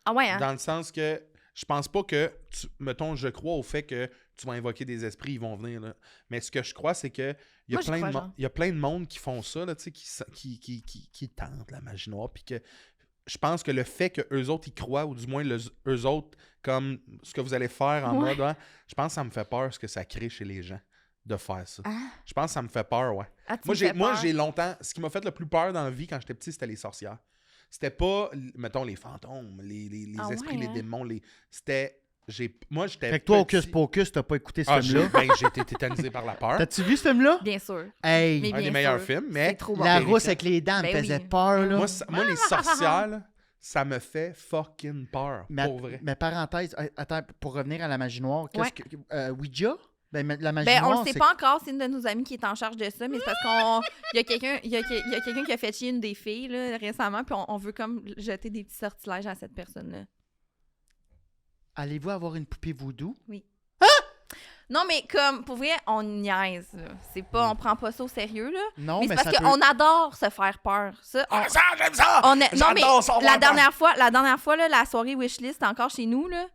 Ah ouais, hein? Dans le sens que je pense pas que, mettons, je crois au fait que tu vas invoquer des esprits, ils vont venir. Là. Mais ce que je crois, c'est que il y a Moi, j'y crois, genre. il y a plein de monde qui font ça, là, tu sais, qui tentent la magie noire. Puis que je pense que le fait que eux autres y croient, ou du moins eux autres, comme ce que vous allez faire en Ouais. mode, hein, je pense que ça me fait peur ce que ça crée chez les gens de faire ça. Ah. Je pense que ça me fait peur, ouais. Ah, tu Moi, me fais peur. j'ai longtemps. Ce qui m'a fait le plus peur dans la vie quand j'étais petit, c'était les sorcières. C'était pas, mettons, les fantômes, les Ah esprits, ouais, les hein? démons. Moi, j'étais. Fait que toi, petit. Hocus Pocus, t'as pas écouté ce Ah, film-là. j'ai été tétanisé par la peur. T'as-tu vu ce film-là? Bien sûr. Hey, Mais Un des bien meilleurs sûr. films, mais. C'est trop bon. la terrifiant. rousse avec les dents me Ben faisait oui. peur, là. Moi, les sorcières, là, ça me fait fucking peur. Mais, Pour vrai. mais parenthèse, attends, pour revenir à la magie noire, qu'est-ce Ouais. que. Ouija? Ben, la magie Ben, noire, on le sait c'est- pas encore, c'est une de nos amies qui est en charge de ça, mais c'est parce qu'on. Il y a quelqu'un qui a fait chier une des filles là, récemment, puis on veut comme jeter des petits sortilèges à cette personne-là. Allez-vous avoir une poupée voodoo? Non, mais comme, pour vrai, on niaise. Là. C'est pas, on prend pas ça au sérieux, là. Non, mais mais c'est ça parce peut... qu'on adore se faire peur. Ça, on, Ça, j'aime ça! on est- non, mais J'adore ça, la avoir peur. dernière fois là, la soirée Wishlist, encore chez nous, là,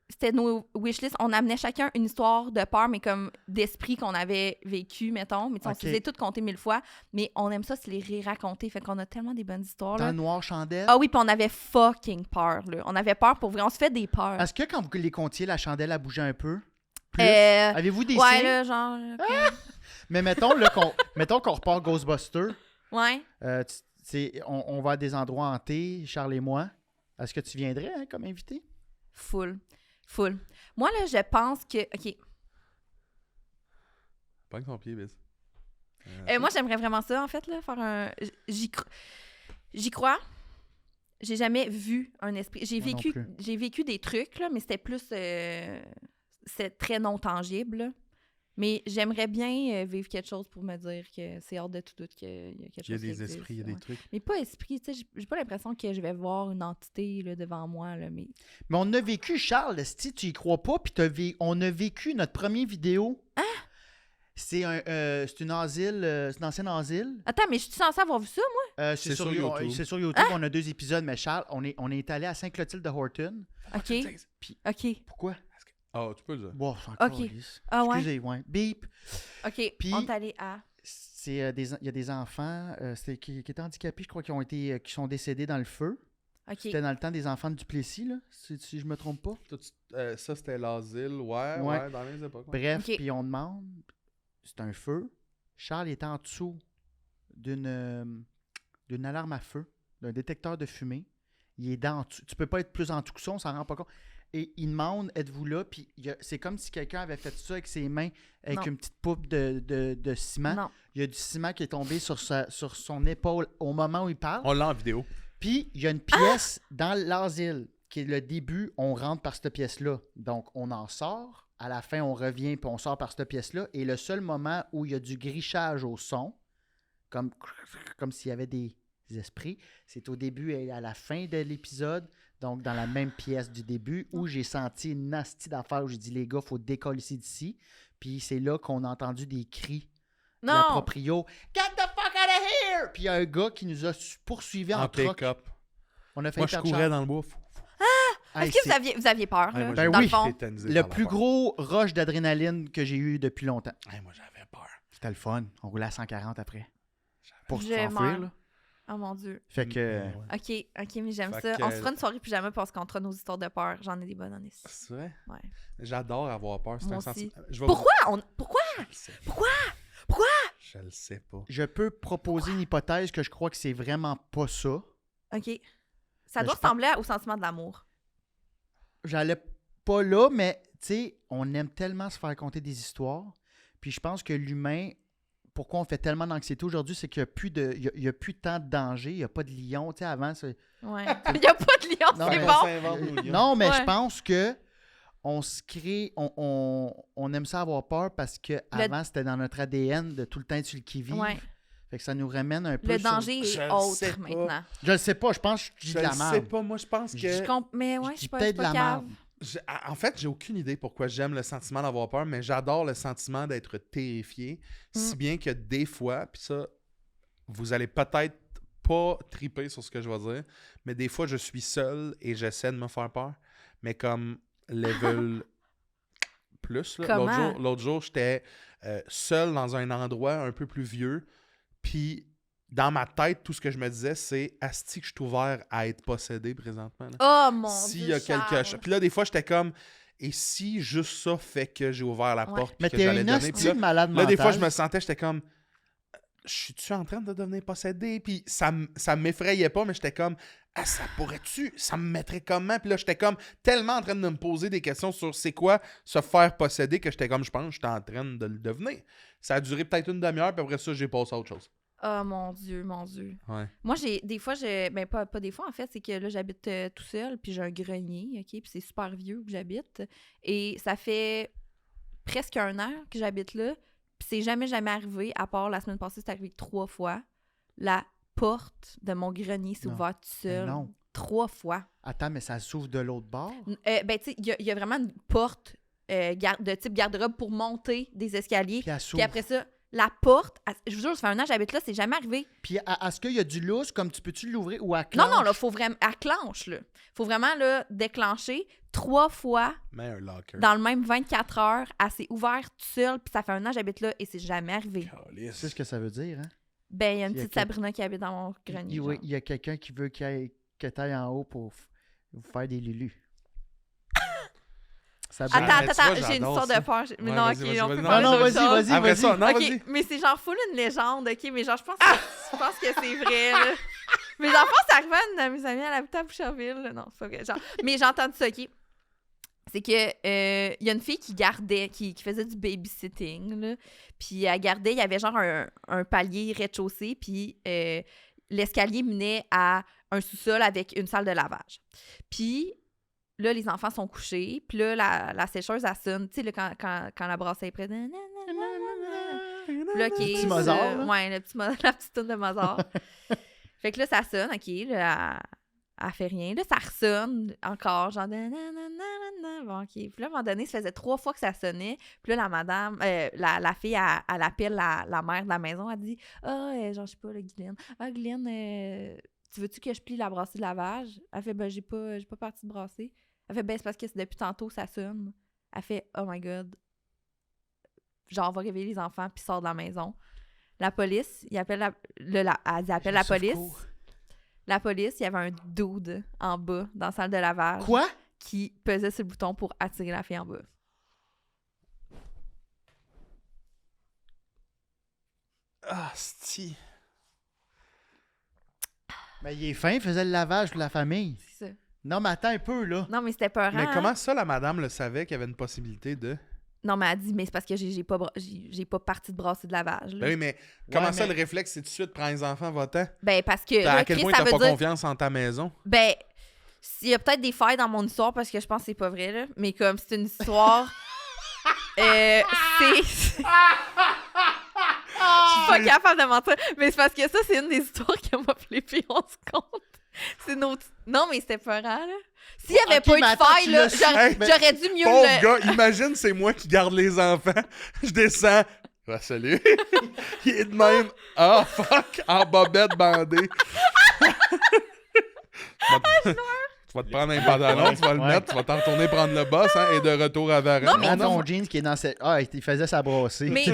c'était nos wishlists. On amenait chacun une histoire de peur, mais comme d'esprit qu'on avait vécu, mettons. Mais tu sais, on Ok. se faisait toutes compter 1000 fois. Mais on aime ça, se les ré-raconter. Fait qu'on a tellement des bonnes histoires, Dans là. le noir chandelle. Ah oui, puis on avait fucking peur, là. On avait peur pour vrai. On se fait des peurs. Est-ce que quand vous les comptiez, la chandelle a bougé un peu? Plus? Euh, Avez-vous des ouais, signes? là, genre... Mais mettons, là, mettons qu'on repart Ghostbusters. Ouais. On va à des endroits hantés, Charles et moi. Est-ce que tu viendrais hein, comme invité? Full. Moi, là, je pense que... OK. Pas avec ton pied, bis. Moi, j'aimerais vraiment ça, en fait, là, faire un... J'y crois. J'ai jamais vu un esprit. Moi non plus. J'ai vécu des trucs, là, mais c'était plus... c'est très non tangible, là. Mais j'aimerais bien vivre quelque chose pour me dire que c'est hors de tout doute qu'il y a quelque chose Il y a qui des existe, esprits, il y a ouais. des trucs. Mais pas esprit, tu sais, j'ai pas l'impression que je vais voir une entité là, devant moi, là, mais... Mais on a vécu, Charles, si tu y crois pas, puis on a vécu notre première vidéo. Hein? C'est une asile, c'est un ancien asile. Attends, mais je suis censée avoir vu ça, moi? C'est sur YouTube. C'est sur YouTube, on a 2 épisodes, mais Charles, on est allé à Saint-Clotilde de Horton. OK. OK. Pourquoi? Ah, tu peux le dire. Bon, c'est encore Ok. lisse. Ah ouais? Excusez, ouais. Beep. OK, Puis- on est allé à... Il y a des enfants qui étaient handicapés, je crois, qui sont décédés dans le feu. OK. C'était dans le temps des enfants de Duplessis, là, si je me trompe pas. Ça, c'était l'asile, ouais, Ouais. dans les époques. ouais. Bref, Ok. puis on demande, c'est un feu. Charles est en dessous d'une alarme à feu, d'un détecteur de fumée. Il est dans dessous. Tu peux pas être plus en dessous que ça, on s'en rend pas compte. Et il demande, êtes-vous là? Puis c'est comme si quelqu'un avait fait ça avec ses mains, avec Non. une petite poupe de ciment. Non. Il y a du ciment qui est tombé sur son épaule au moment où il parle. On l'a en vidéo. Puis, il y a une pièce dans l'asile qui est le début, on rentre par cette pièce-là. Donc, on en sort. À la fin, on revient puis on sort par cette pièce-là. Et le seul moment où il y a du grichage au son, comme s'il y avait des esprits, c'est au début et à la fin de l'épisode. Donc, dans la même pièce du début, où j'ai senti une nasty d'affaires où j'ai dit, les gars, il faut décoller d'ici. Puis, c'est là qu'on a entendu des cris. de La Non! proprio. Get the fuck out of here! Puis il y a un gars qui nous a poursuivis en En truck. pick-up. On a fait Moi, je courais dans le bois. Est-ce que vous aviez peur, là, moi, Ben dans oui. le fond? j'étais tétanisé le par la plus peur. gros rush d'adrénaline que j'ai eu depuis longtemps. Moi, j'avais peur. C'était le fun. On roulait à 140 après. Pour Je s'enfuir, meurs. là. Oh mon Dieu. Fait que... OK, mais j'aime Fait ça. que- On se fera une soirée pyjama puis on se contera nos histoires de peur. J'en ai des bonnes en ici. C'est vrai? Ouais. J'adore avoir peur. C'est Moi un aussi. sentiment. Je vais Pourquoi? Pourquoi? Je le sais. Pourquoi? Je le sais pas. Je peux proposer une hypothèse que je crois que c'est vraiment pas ça. OK. Ça Mais doit je pense- ressembler au sentiment de l'amour. J'allais pas là, mais tu sais, on aime tellement se faire conter des histoires. Puis je pense que l'humain, pourquoi on fait tellement d'anxiété aujourd'hui, c'est qu'il n'y a plus de, il y a plus tant de danger, il n'y a pas de lion. Tu sais, avant, c'est... Ouais. Il n'y a pas de lion, Non, c'est mais bon. Non, mais Ouais. je pense que on se crée, on aime ça avoir peur parce que avant c'était dans notre ADN de tout le temps être sur le qui-vive. Ouais. Fait que ça nous ramène un peu Le sur- danger Je est le sais autre pas. maintenant. Je le sais pas, je pense que je dis Je de la le sais merde. pas. Moi, je pense que. Mais ouais, Je je dis suis pas, peut-être de la cave. merde. En fait, j'ai aucune idée pourquoi j'aime le sentiment d'avoir peur, mais j'adore le sentiment d'être terrifié. Si bien que des fois, puis ça, vous allez peut-être pas triper sur ce que je vais dire, mais des fois, je suis seul et j'essaie de me faire peur. Mais comme level plus, là. Comment? L'autre jour, j'étais seul dans un endroit un peu plus vieux, puis dans ma tête, tout ce que je me disais, c'est « Asti que je suis ouvert à être possédé présentement. » Oh mon S'il Dieu, y a quelque Charles. chose. Puis là, des fois, j'étais comme « Et si juste ça fait que j'ai ouvert la Ouais. porte puis Mais que t'es j'allais une donner. » Puis hostie de malade là, mentale. des fois, je me sentais, j'étais comme « Je suis-tu en train de devenir possédé? » Puis ça m'effrayait pas, mais j'étais comme « Ah, ça pourrait-tu? Ça me mettrait comment? » Puis là, j'étais comme tellement en train de me poser des questions sur c'est quoi se faire posséder que j'étais comme, je pense, j'étais en train de le devenir. Ça a duré peut-être une demi-heure, puis après ça, j'ai passé à autre chose. Oh mon Dieu, mon Dieu. Ouais. Moi, des fois, ben pas des fois, en fait, c'est que là, j'habite tout seul, puis j'ai un grenier, OK, puis c'est super vieux où j'habite. Et ça fait presque 1 an que j'habite là, puis c'est jamais arrivé, à part la semaine passée, c'est arrivé 3 fois. La porte de mon grenier s'est Non. ouverte tout seul. Mais non. 3 fois. Attends, mais ça s'ouvre de l'autre bord? Ben, tu sais, il y a vraiment une porte de type garde-robe pour monter des escaliers. Puis elle Puis s'ouvre. après ça, la porte, je vous jure, ça fait 1 an que j'habite là, c'est jamais arrivé. Puis est-ce qu'il y a du lousse, comme tu peux-tu l'ouvrir ou à Non, non, là, faut vraiment. Elle clenche, là. Faut vraiment, là, déclencher 3 fois Mais un locker. dans le même 24 heures. Elle s'est ouverte toute seule, puis ça fait 1 an que j'habite là et c'est jamais arrivé. Tu sais ce que ça veut dire, hein? Ben, il y a une Il y a petite quel- Sabrina qui habite dans mon grenier. Oui, genre. il y a quelqu'un qui veut que t'ailles en haut pour vous faire des lulus. Ça Attends, brille. mais tu vois, J'ai une j'adore histoire ça. de peur. Mais Ouais, non, vas-y, ok, vas-y, on vas-y, peut non, parler non, d'autre vas-y, chose. vas-y. Après ça, non, Ok, vas-y. mais c'est genre full une légende, ok? Mais genre, je pense que c'est vrai, là. Mes enfants, ça arrivait à une de mes amies, elle habitait à Boucherville. Là. Non, c'est pas vrai. Genre, mais j'ai entendu ça, ok? C'est que il y a une fille qui gardait, qui faisait du babysitting, là. Puis elle gardait, il y avait genre un palier rez-de-chaussée, puis l'escalier menait à un sous-sol avec une salle de lavage. Puis là, les enfants sont couchés, puis là, la sécheuse, elle sonne, tu sais, là, quand la brasse est prête. Puis là, OK, Le petit Mozart, là. Ouais, la petite toune de Mozart. Fait que là, ça sonne, OK, là, elle fait rien. Là, ça ressonne encore, genre... Bon, OK. Puis là, à un moment donné, ça faisait 3 fois que ça sonnait. Puis là, la madame, la fille, elle appelle la mère de la maison, elle dit « Ah, genre, je sais pas, là, Guylaine. Ah, Guylaine, tu veux-tu que je plie la brassée de lavage? » Elle fait « Ben, j'ai pas parti de brasser. » Elle fait « Ben, c'est parce que depuis tantôt, ça sonne. » Elle fait « Oh my God. » Genre, on va réveiller les enfants, puis sort de la maison. La police, il appelle elle appelle la police. La police, il y avait un dude en bas, dans la salle de lavage. Quoi? Qui pesait sur le bouton pour attirer la fille en bas. Ah, sti. Mais il est fin, il faisait le lavage pour la famille. C'est ça. Non, mais attends un peu, là. Non, mais c'était peurant. Mais hein? comment ça, la madame le savait qu'il y avait une possibilité de... Non, mais elle dit, mais c'est parce que j'ai pas parti de brasser de lavage. Là. Ben oui, mais comment ça, mais- le réflexe, c'est tout de suite, prends les enfants, va-t'en? Ben, parce que. À là, quel Chris, point ça t'as veut pas dire- confiance en ta maison? Ben, il y a peut-être des failles dans mon histoire parce que je pense que c'est pas vrai, là. Mais comme c'est une histoire. C'est. Je suis pas capable de mentir. Mais c'est parce que ça, c'est une des histoires qui m'a flippé, on se compte. C'est notre. Non, mais c'était peurant, là. S'il y avait Ok, pas eu mais de attends, faille, tu là, l'as su, hey, j'aurais dû mieux Pauvre le. gars, imagine, c'est moi qui garde les enfants. Je descends. Ah, salut. Il est de même. Ah, fuck. En bobette bandée. Tu vas te prendre un pantalon, tu vas le Ouais. mettre, tu vas t'en retourner prendre le boss, hein, et de retour à Varennes. Non, mais Dans non. ton jeans qui est dans cette... Ah, il faisait sa brassée. Mais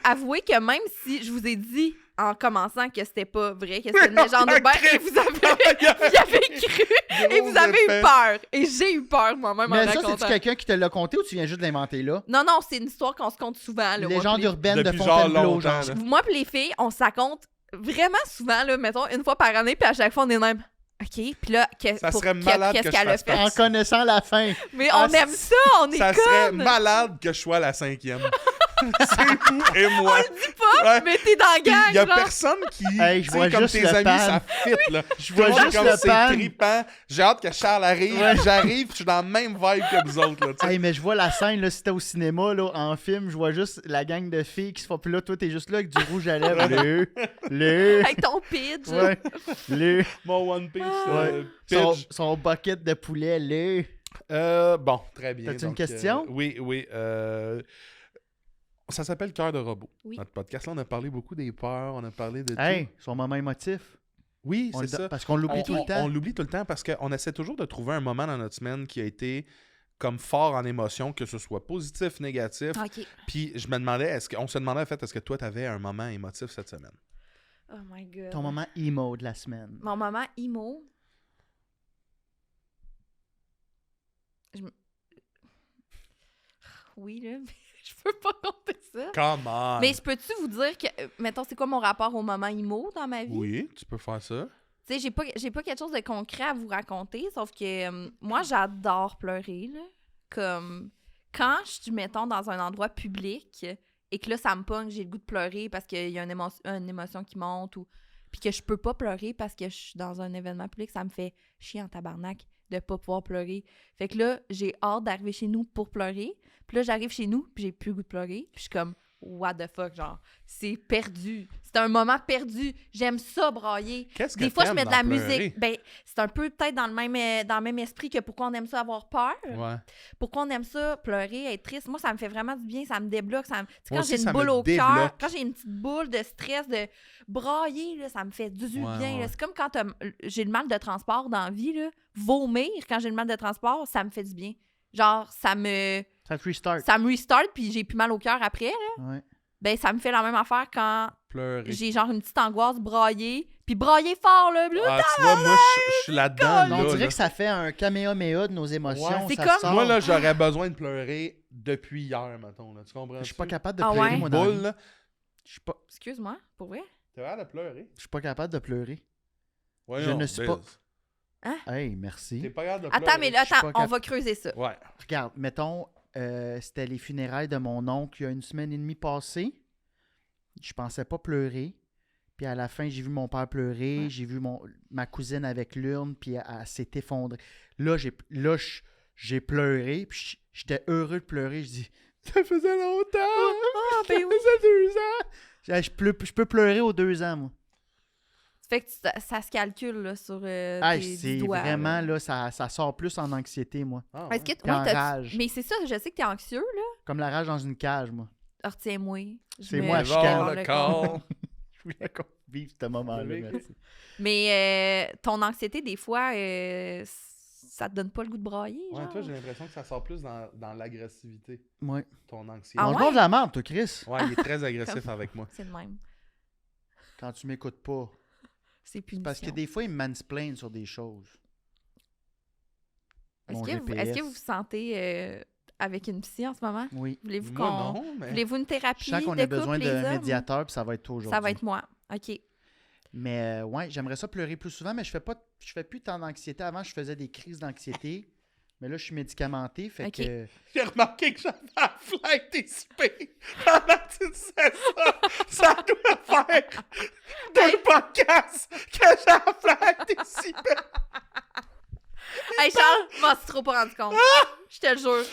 avouez que même si je vous ai dit en commençant que c'était pas vrai, que c'était une légende urbaine, et vous avez cru, et vous avez eu peur. Et j'ai eu peur moi-même en Mais ça, racontant. c'est-tu quelqu'un qui te l'a conté ou tu viens juste de l'inventer là? Non, non, c'est une histoire qu'on se compte souvent. Là, Légende urbaine de Depuis genre Fontainebleau, longtemps, genre. là. Moi pis les filles, on se la compte vraiment souvent, là, mettons, une fois par année, puis à chaque fois, on est même... OK, puis là, Ça serait malade qu'est-ce que je qu'elle a fasse fait? En connaissant la fin. Mais on Ah, aime ça, on est Ça serait connes! malade que je sois la 5e. C'est vous et moi. Dis pas, Ouais. mais t'es dans la Il gang, y a genre. personne qui. Hey, je tu sais, vois comme juste tes le amis, pan. ça fit, là. Je vois Tout le monde juste comme le c'est pan. trippant. J'ai hâte que Charles arrive. Ouais. J'arrive, je suis dans la même vibe que vous autres, là. Tu sais. Hey, mais je vois la scène, là, si t'es au cinéma, là, en film, je vois juste la gang de filles qui se font. Puis là, toi, t'es juste là avec du rouge à lèvres. Le. Avec ton pitch. Ouais. Le. Mon One Piece. Ouais. pitch. Son bucket de poulet, le. Bon, très bien. T'as-tu une Donc, question? Oui. Ça s'appelle Cœur de robot. Oui. Notre podcast, là, on a parlé beaucoup des peurs, on a parlé de Hey, tout. son moment émotif. Oui, On c'est le- ça. Parce qu'on l'oublie tout le temps. On l'oublie tout le temps parce qu'on essaie toujours de trouver un moment dans notre semaine qui a été comme fort en émotion, que ce soit positif, négatif. OK. Puis je me demandais, on se demandait en fait, est-ce que toi, tu avais un moment émotif cette semaine? Oh my God. Ton moment emo de la semaine. Mon moment emo. Oui, là, mais je peux pas compter ça. Come on! Mais je peux-tu vous dire que, mettons, c'est quoi mon rapport au moment emo dans ma vie? Oui, tu peux faire ça. Tu sais, j'ai pas quelque chose de concret à vous raconter, sauf que moi, j'adore pleurer, là. Comme, quand je suis, mettons, dans un endroit public et que là, ça me pogne, j'ai le goût de pleurer parce qu'il y a une émotion qui monte ou... Puis que je peux pas pleurer parce que je suis dans un événement public, ça me fait chier en tabarnak de pas pouvoir pleurer. Fait que là, j'ai hâte d'arriver chez nous pour pleurer. Puis là, j'arrive chez nous, puis j'ai plus le goût de pleurer. Puis je suis comme, what the fuck, genre, c'est perdu. C'est un moment perdu. J'aime ça, brailler. Qu'est-ce que Des fois, je t'aimes mets de la dans pleurer? musique. Ben, c'est un peu peut-être dans le même esprit que pourquoi on aime ça avoir peur. Ouais. Pourquoi on aime ça pleurer, être triste. Moi, ça me fait vraiment du bien. Ça me débloque. Tu sais, Moi quand aussi, j'ai ça une me boule au cœur, débloque. quand j'ai une petite boule de stress, de brailler, là, ça me fait du Ouais, bien. là. ouais. C'est comme quand j'ai le mal de transport dans la vie. Là. Vomir quand j'ai le mal de transport, ça me fait du bien. Genre, ça me restart, puis j'ai plus mal au cœur après. Là. Ouais. Ben, ça me fait la même affaire quand Pleurer. j'ai genre une petite angoisse, brailler, puis brailler fort, là. Puis là, Ah, tu vois, moi, je suis là-dedans. Non, on là, dirait là. que ça fait un kamehameha de nos émotions. Ouais. C'est ça comme- sort. Moi, là, j'aurais besoin de pleurer depuis hier, mettons. Là. Tu comprends? Je suis pas capable de Ah pleurer, ouais? moi, dans la Boule, vie. là. Je suis pas, excuse-moi, pour vrai? T'es hâte de pleurer? je suis pas capable de pleurer. Voyons, ne suis pas- Biz. Hey, T'es merci. pas hâte de pleurer? Attends, mais là, je suis pas on va creuser ça. Ouais. Regarde, mettons, c'était les funérailles de mon oncle il y a une semaine et demie passée. Je pensais pas pleurer. Puis à la fin, j'ai vu mon père pleurer. Ouais. J'ai vu ma cousine avec l'urne, puis elle s'est effondrée. Là, j'ai pleuré, puis j'étais heureux de pleurer. Je dis, ça faisait longtemps! Ah, ben Ça oui. faisait 2 ans! Je peux pleurer aux 2 ans, moi. Fait que ça se calcule là, sur Hey, tes c'est doigts. vraiment, là, ça sort plus en anxiété, moi. Ah, Est-ce ouais. que Puis en oui, rage. mais c'est ça, je sais que t'es anxieux, là. Comme la rage dans une cage, moi. Retiens-moi. C'est moi, je Voir calme. le corps. Je voulais qu'on vive ce moment-là, Oui. merci. Mais ton anxiété, des fois, ça te donne pas le goût de brailler, Ouais, genre? toi, j'ai l'impression que ça sort plus dans l'agressivité, Ouais. ton anxiété. Ah On ouais? te de la merde, toi, Chris. Ouais, il est très agressif avec moi. C'est le même. Quand tu m'écoutes pas. C'est punition. Parce que des fois, ils me mansplainent sur des choses. Est-ce Mon que, vous, GPS. est-ce que vous vous sentez avec une psy en ce moment? Oui. Voulez-vous Moi, qu'on... non, mais... Voulez-vous une thérapie Je sens qu'on de a besoin couple, les d'un hommes? médiateur, puis ça va être toi aujourd'hui. Ça va être moi. OK. Mais ouais, j'aimerais ça pleurer plus souvent, mais je fais plus tant d'anxiété. Avant, je faisais des crises d'anxiété. Mais là, je suis médicamenté, fait Ok. que... J'ai remarqué que j'avais la flaque dissipée pendant que tu disais ça. Ça doit faire 2 podcasts que j'ai la flaque dissipée. Hey Charles, je m'en suis trop pas rendu compte. Je te le jure.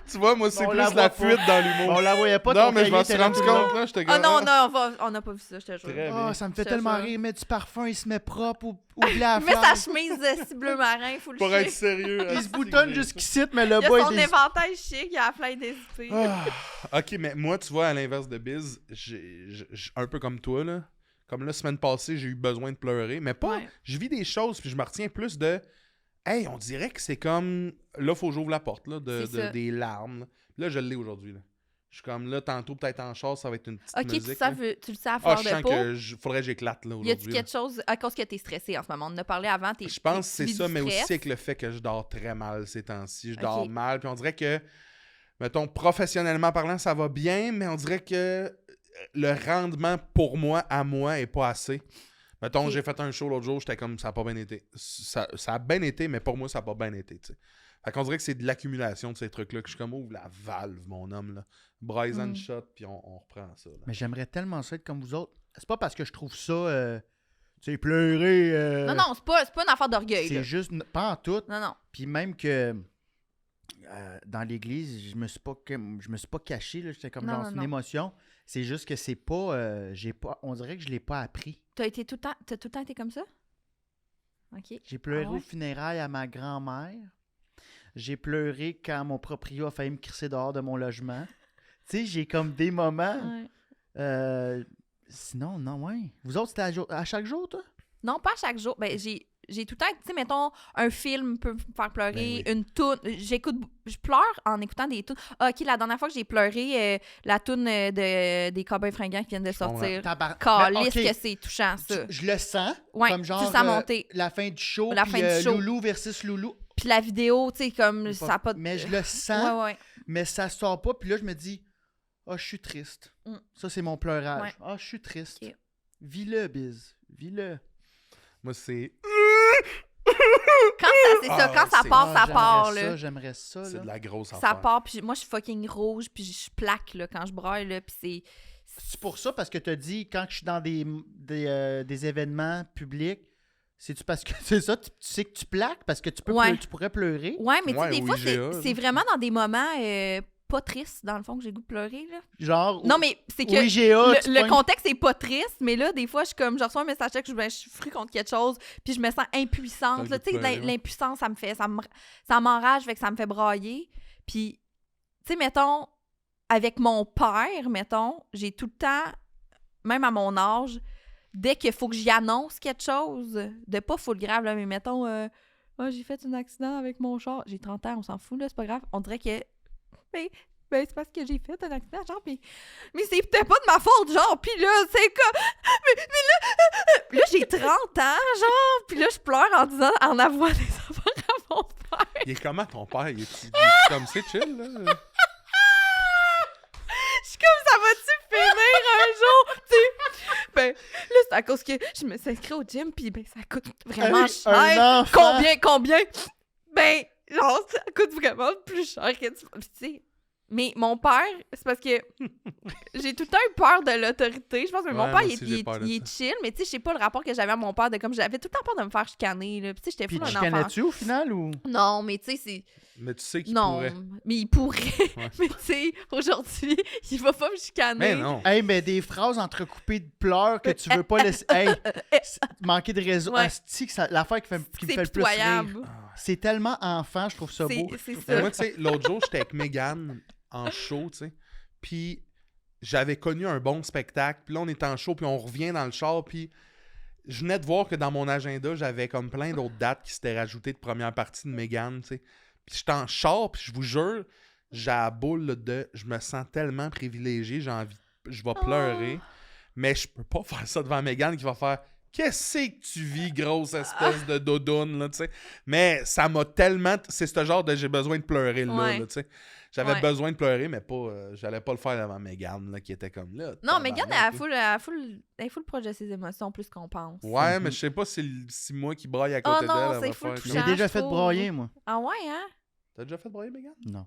Tu vois, moi, c'est On plus la la voit pas. fuite dans l'humour. On la voyait pas, Non, ton mais je m'en cahier suis était rendu là tout le long. compte, là. J'étais Ah comme, non, non, on n'a pas vu ça, je te jure. Très Ah, bien. ça me fait Je te tellement jure. rire. Il met du parfum, il se met propre, oublie la Il met sa flamme. chemise de si bleu marin, faut le Pour chier. être sérieux. Il se boutonne jusqu'ici, mais le Il a bas, son il est... éventail chic, il a la flamme dézippée. Ah, ok, mais moi, tu vois, à l'inverse de Biz, un peu comme toi, là. Comme la semaine passée, j'ai eu besoin de pleurer. Mais pas. Ouais. Je vis des choses, puis je me retiens plus de. Hey, on dirait que c'est comme. Là, faut que j'ouvre la porte, là, C'est ça. des larmes. Là, Là, je l'ai aujourd'hui, là. Je suis comme là, tantôt, peut-être en char, ça va être une petite Ok, musique. tu le sais à Ah, fleur je de sens peau. que faudrait que j'éclate, là, Y a-tu aujourd'hui. là. quelque chose à cause que t'es stressé en ce moment? On en a parlé avant. Je pense que c'est tu vis ça, du mais aussi stress. avec le fait que je dors très mal ces temps-ci. Je dors Ok. mal, puis on dirait que, mettons, professionnellement parlant, ça va bien, mais on dirait que le rendement pour moi, à moi, est pas assez. Mettons, Ok. j'ai fait un show l'autre jour, j'étais comme, ça a pas bien été. Ça a bien été, mais pour moi, ça a pas bien été, tu sais. Fait qu'on dirait que c'est de l'accumulation de ces trucs-là, que je suis comme, ouvre la valve, mon homme, là. Braise and Mm. shot, puis on reprend ça, là. Mais j'aimerais tellement ça être comme vous autres. C'est pas parce que je trouve ça... tu sais, pleurer... Non, non, c'est pas une affaire d'orgueil. C'est là. juste... Pas en tout. Non, non. Puis même que... dans l'église, je me suis pas caché, là. J'étais comme Non, dans non, une non. émotion. C'est juste que c'est pas... on dirait que je l'ai pas appris. T'as tout le temps été comme ça? OK. J'ai pleuré Ah ouais? aux funérailles à ma grand-mère. J'ai pleuré quand mon proprio a failli me crisser dehors de mon logement. Tu sais, j'ai comme des moments. Ouais. Sinon, non, ouais. Vous autres, c'était à chaque jour, toi? Non, pas chaque jour. Ben, j'ai tout le temps, tu sais, mettons, un film peut me faire pleurer, Ben une toune. Je pleure en écoutant des tounes. Ah, OK, la dernière fois que j'ai pleuré, la toune des Cowboys fringants qui viennent de sortir. Calisse Ben, ok, que c'est touchant, ça. Je le sens. Ouais, comme genre tu sens monter. la fin du show, La puis, fin du show. Loulou versus Loulou. Puis la vidéo, tu sais, comme ça a pas de... Mais je le sens, Ouais, ouais. mais ça sort pas. Puis là, je me dis, ah, je suis triste. Mm. Ça, c'est mon pleurage. Ouais. Ah, je suis triste. Ok. Vis-le, Biz. Vis-le. Moi, c'est... C'est ça, Ah, quand ça c'est- part, ça j'aimerais part, ça, là. j'aimerais ça. C'est Là. de la grosse Ça affaire. part, puis moi, je suis fucking rouge, puis je plaque, là, quand je braille, là, puis c'est... C'est pour ça, parce que tu as dit, quand je suis dans des événements publics, c'est-tu parce que c'est ça, tu sais que tu plaques, parce que tu pourrais pleurer. Ouais, mais tu sais, Ouais, des au fois, IGA, c'est là. vraiment dans des moments pas tristes, dans le fond, que j'ai le goût de pleurer, là. Genre, Non, mais c'est que au IGA, tu le pognes- contexte est pas triste, mais là, des fois, je reçois un message que je suis fru contre quelque chose, puis je me sens impuissante. T'as Là, le tu goût de sais, pleurer, l'impuissance, ça m'enrage, fait que ça me fait brailler. Puis, tu sais, mettons, avec mon père, mettons, j'ai tout le temps, même à mon âge, dès qu'il faut que j'y annonce quelque chose, de pas full grave, là, mais mettons, Ah, j'ai fait un accident avec mon char. J'ai 30 ans, on s'en fout, là, c'est pas grave. On dirait que. Ben, c'est parce que j'ai fait un accident, genre, mais c'est peut-être pas de ma faute, genre, pis là, c'est comme. Mais là, j'ai 30 ans, genre, pis là, je pleure en avouant des affaires à mon père. Il est comment ton père? Il est comme c'est chill, là? Je suis comme, ça va-tu finir un jour? Tu sais, ben, là, c'est à cause que je me suis inscrite au gym, puis ben, ça coûte vraiment cher. Un enfant. Combien? Ben, genre, ça coûte vraiment plus cher que tu sais. Mais mon père, c'est parce que j'ai tout le temps eu peur de l'autorité. Je pense que mon Ouais, père, moi il aussi, j'ai est, peur de il est ça. chill, mais tu sais, je sais pas le rapport que j'avais à mon père de comme j'avais tout le temps peur de me faire chicaner, là. Puis tu sais, j'étais Puis full tu un enfant. connais-tu au final ou? Non, mais tu sais, c'est... Mais tu sais qu'il Non, pourrait. mais il pourrait. Ouais. Mais tu sais, aujourd'hui, il va pas me chicaner. Mais non. Hey, mais des phrases entrecoupées de pleurs que tu veux pas laisser. Hey, manquer de réseau. Ouais. Asti, que l'affaire qui me C'est fait le plus rire. pitoyable. C'est tellement enfant, je trouve ça beau. C'est Mais ça. moi, tu sais, l'autre jour, j'étais avec Mégane en show, tu sais. Puis j'avais connu un bon spectacle. Puis là, on est en show, puis on revient dans le char. Puis je venais de voir que dans mon agenda, j'avais comme plein d'autres dates qui s'étaient rajoutées de première partie de Mégane, tu sais. Puis j'étais en char, puis je vous jure, j'ai la boule là, de... Je me sens tellement privilégié, j'ai envie... Je vais pleurer. Mais je peux pas faire ça devant Mégane qui va faire... Qu'est-ce que tu vis, grosse espèce de dodoune, là, tu sais. Mais ça m'a tellement... C'est ce genre de j'ai besoin de pleurer, là, Ouais. là, tu sais. J'avais Ouais. besoin de pleurer, mais pas... j'allais pas le faire devant Mégane, là, qui était comme là. Non, mais Megan, elle tabarnak, est full proche de ses émotions plus qu'on pense. Ouais, mais je sais pas si moi qui braille à côté non, d'elle, elle c'est va full faire J'ai touchant. comme... déjà je fait trouve. broyer, moi. Ah ouais, hein? T'as déjà fait brailler, Mégane? Non.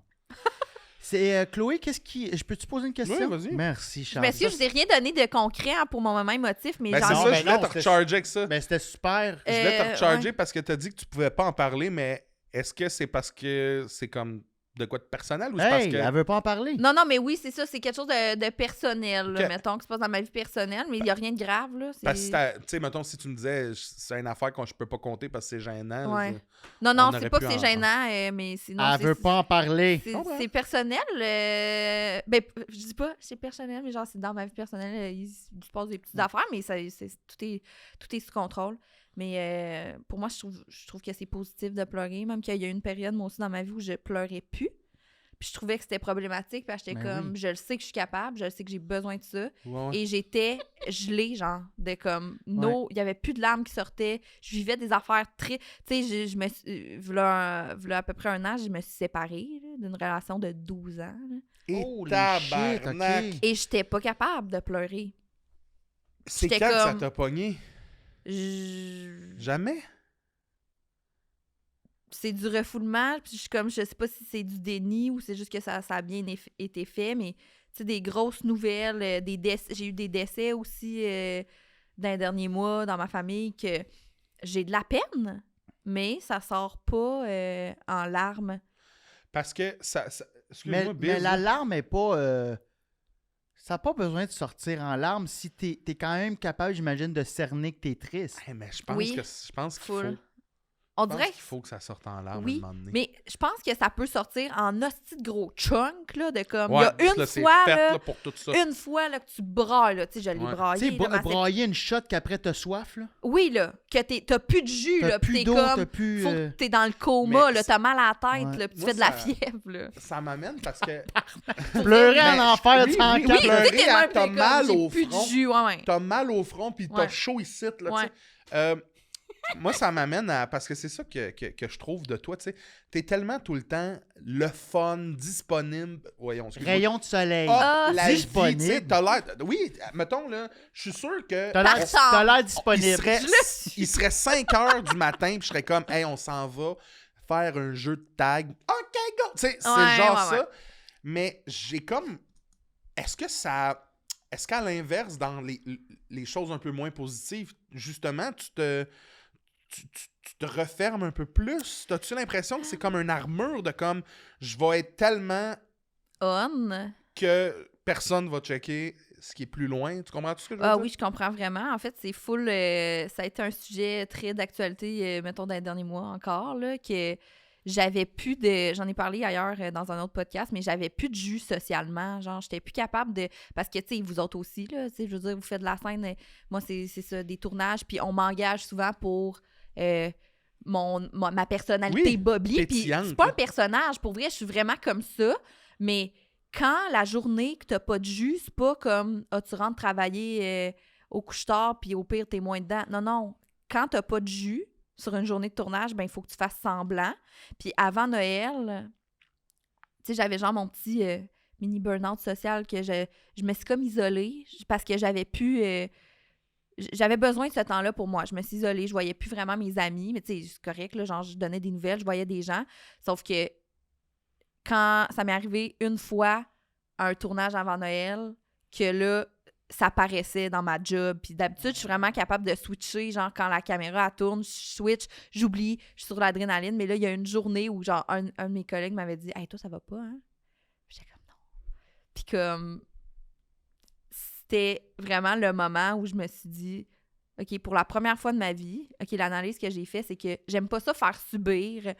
C'est Chloé, qu'est-ce qui. Je peux-tu poser une question? Oui, vas-y. Merci, Je Charles. m'excuse, je vous ai rien donné de concret hein, pour mon moment émotif, mais Ben j'en c'est Non, ça, ben je voulais non, te c'était- recharger avec ça. Ben, c'était super. Je voulais te recharger ouais. parce que t'as dit que tu pouvais pas en parler, mais est-ce que c'est parce que c'est comme de quoi de personnel ou c'est parce Hey, que... elle veut pas en parler. Non, mais oui, c'est ça, c'est quelque chose de personnel, là, Ok. mettons, qui se passe dans ma vie personnelle, mais il n'y a rien de grave, là. Parce que, tu sais, mettons, si tu me disais, c'est une affaire que je peux pas compter parce que c'est gênant. Ouais. là, Non, on aurait c'est pas pu que c'est en- gênant, mais sinon. Elle veut pas en parler. C'est personnel. Ben, je dis pas c'est personnel, mais genre, c'est dans ma vie personnelle, il se passe des petites affaires, mais tout est sous contrôle. Mais pour moi, je trouve que c'est positif de pleurer, même qu'il y a eu une période, moi aussi, dans ma vie où je pleurais plus. Puis je trouvais que c'était problématique, parce que j'étais Ben comme, oui. je le sais que je suis capable, je le sais que j'ai besoin de ça. Ouais, ouais. Et j'étais gelée, genre, de comme, il y avait plus de larmes qui sortaient. Je vivais des affaires très. Tu sais, je me suis. V'là à peu près un an, je me suis séparée là, d'une relation de 12 ans. là. Et Holy tabarnak! shit, ok. Et j'étais pas capable de pleurer. C'est J'étais quand que ça comme- t'a pogné? Je- Jamais? C'est du refoulement, puis je suis comme, je sais pas si c'est du déni ou c'est juste que ça a bien été fait, mais tu sais, des grosses nouvelles, des décès, j'ai eu des décès aussi dans les derniers mois dans ma famille que j'ai de la peine, mais ça sort pas en larmes. Parce que ça Mais, excuse-moi, Biz, la là. larme est pas. Ça n'a pas besoin de sortir en larmes si t'es quand même capable, j'imagine, de cerner que t'es triste. Hey, mais je pense Oui. qu'il Full. faut. On Je pense dirait qu'il faut que ça sorte en larmes Oui, à un moment donné. mais je pense que ça peut sortir en hostie de gros chunk, là, de comme... Ouais, il y a une là, c'est fois, fait, là, là, pour tout ça. une fois là, que tu brailles, là, tu sais, je l'ai Ouais. Tu braillé. sais, là, ma- brailler une shot qu'après t'as soif, là. Oui, là, que t'as plus de jus, T'as là, pis plus t'es d'eau, comme... t'as plus... Faut que t'es dans le coma, Mais là, t'as mal à la tête, Ouais. là, pis tu Moi, fais de la ça- fièvre, là. Ça m'amène parce que pleurer Mais en enfer, oui, tu en oui, Oui, quatre. tu sais, pleurer, t'es même, t'as t'es mal comme, au j'ai plus de front. jus, ouais. t'as mal au front puis t'as Ouais. chaud ici, là, Ouais. tu sais. Moi, ça m'amène à... Parce que c'est ça que je trouve de toi, tu sais. T'es tellement tout le temps le fun, disponible... Voyons, excuse-moi. Rayon de soleil. Ah, la vie, disponible. tu sais, t'as l'air... Oui, mettons, là, je suis sûr que... T'as l'air, Par t'as l'air il disponible. serait, Je le suis. il serait 5 heures du matin, puis je serais comme, hey, on s'en va faire un jeu de tag. OK, go! Tu sais, c'est Ouais, genre ouais, ça. ouais. Mais j'ai comme. Est-ce que ça. Est-ce qu'à l'inverse, dans les choses un peu moins positives, justement, tu te refermes un peu plus? T'as-tu l'impression que c'est comme une armure de comme, je vais être tellement On. que personne va checker ce qui est plus loin? Tu comprends tout ce que je veux Ah dire? oui, je comprends vraiment. En fait, c'est full... ça a été un sujet très d'actualité, mettons, dans les derniers mois encore, là, que j'avais plus de... J'en ai parlé ailleurs dans un autre podcast, mais j'avais plus de jus socialement. Genre, j'étais plus capable de... Parce que, tu sais, vous autres aussi, là, tu sais, je veux dire, vous faites de la scène. Moi, c'est ça, des tournages, puis on m'engage souvent pour... ma personnalité Oui, bubbly. Puis pétillante, c'est pas là. un personnage. Pour vrai, je suis vraiment comme ça. Mais quand la journée que t'as pas de jus, c'est pas comme tu rentres travailler au couche-tard puis au pire, t'es moins dedans. Non, non. Quand t'as pas de jus sur une journée de tournage, ben il faut que tu fasses semblant. Puis avant Noël, tu sais, j'avais genre mon petit mini burn-out social que je me suis comme isolée parce que j'avais plus... j'avais besoin de ce temps-là pour moi. Je me suis isolée, je voyais plus vraiment mes amis, mais tu sais, c'est correct, là, genre, je donnais des nouvelles, je voyais des gens. Sauf que quand ça m'est arrivé une fois à un tournage avant Noël, que là, ça paraissait dans ma job. Puis d'habitude, je suis vraiment capable de switcher, genre, quand la caméra, elle tourne, je switch, j'oublie, je suis sur l'adrénaline. Mais là, il y a une journée où, genre, un de mes collègues m'avait dit « Hey, toi, ça va pas, hein? » J'étais comme « Non. » Puis comme... C'était vraiment le moment où je me suis dit, OK, pour la première fois de ma vie, OK, l'analyse que j'ai faite, c'est que j'aime pas ça faire subir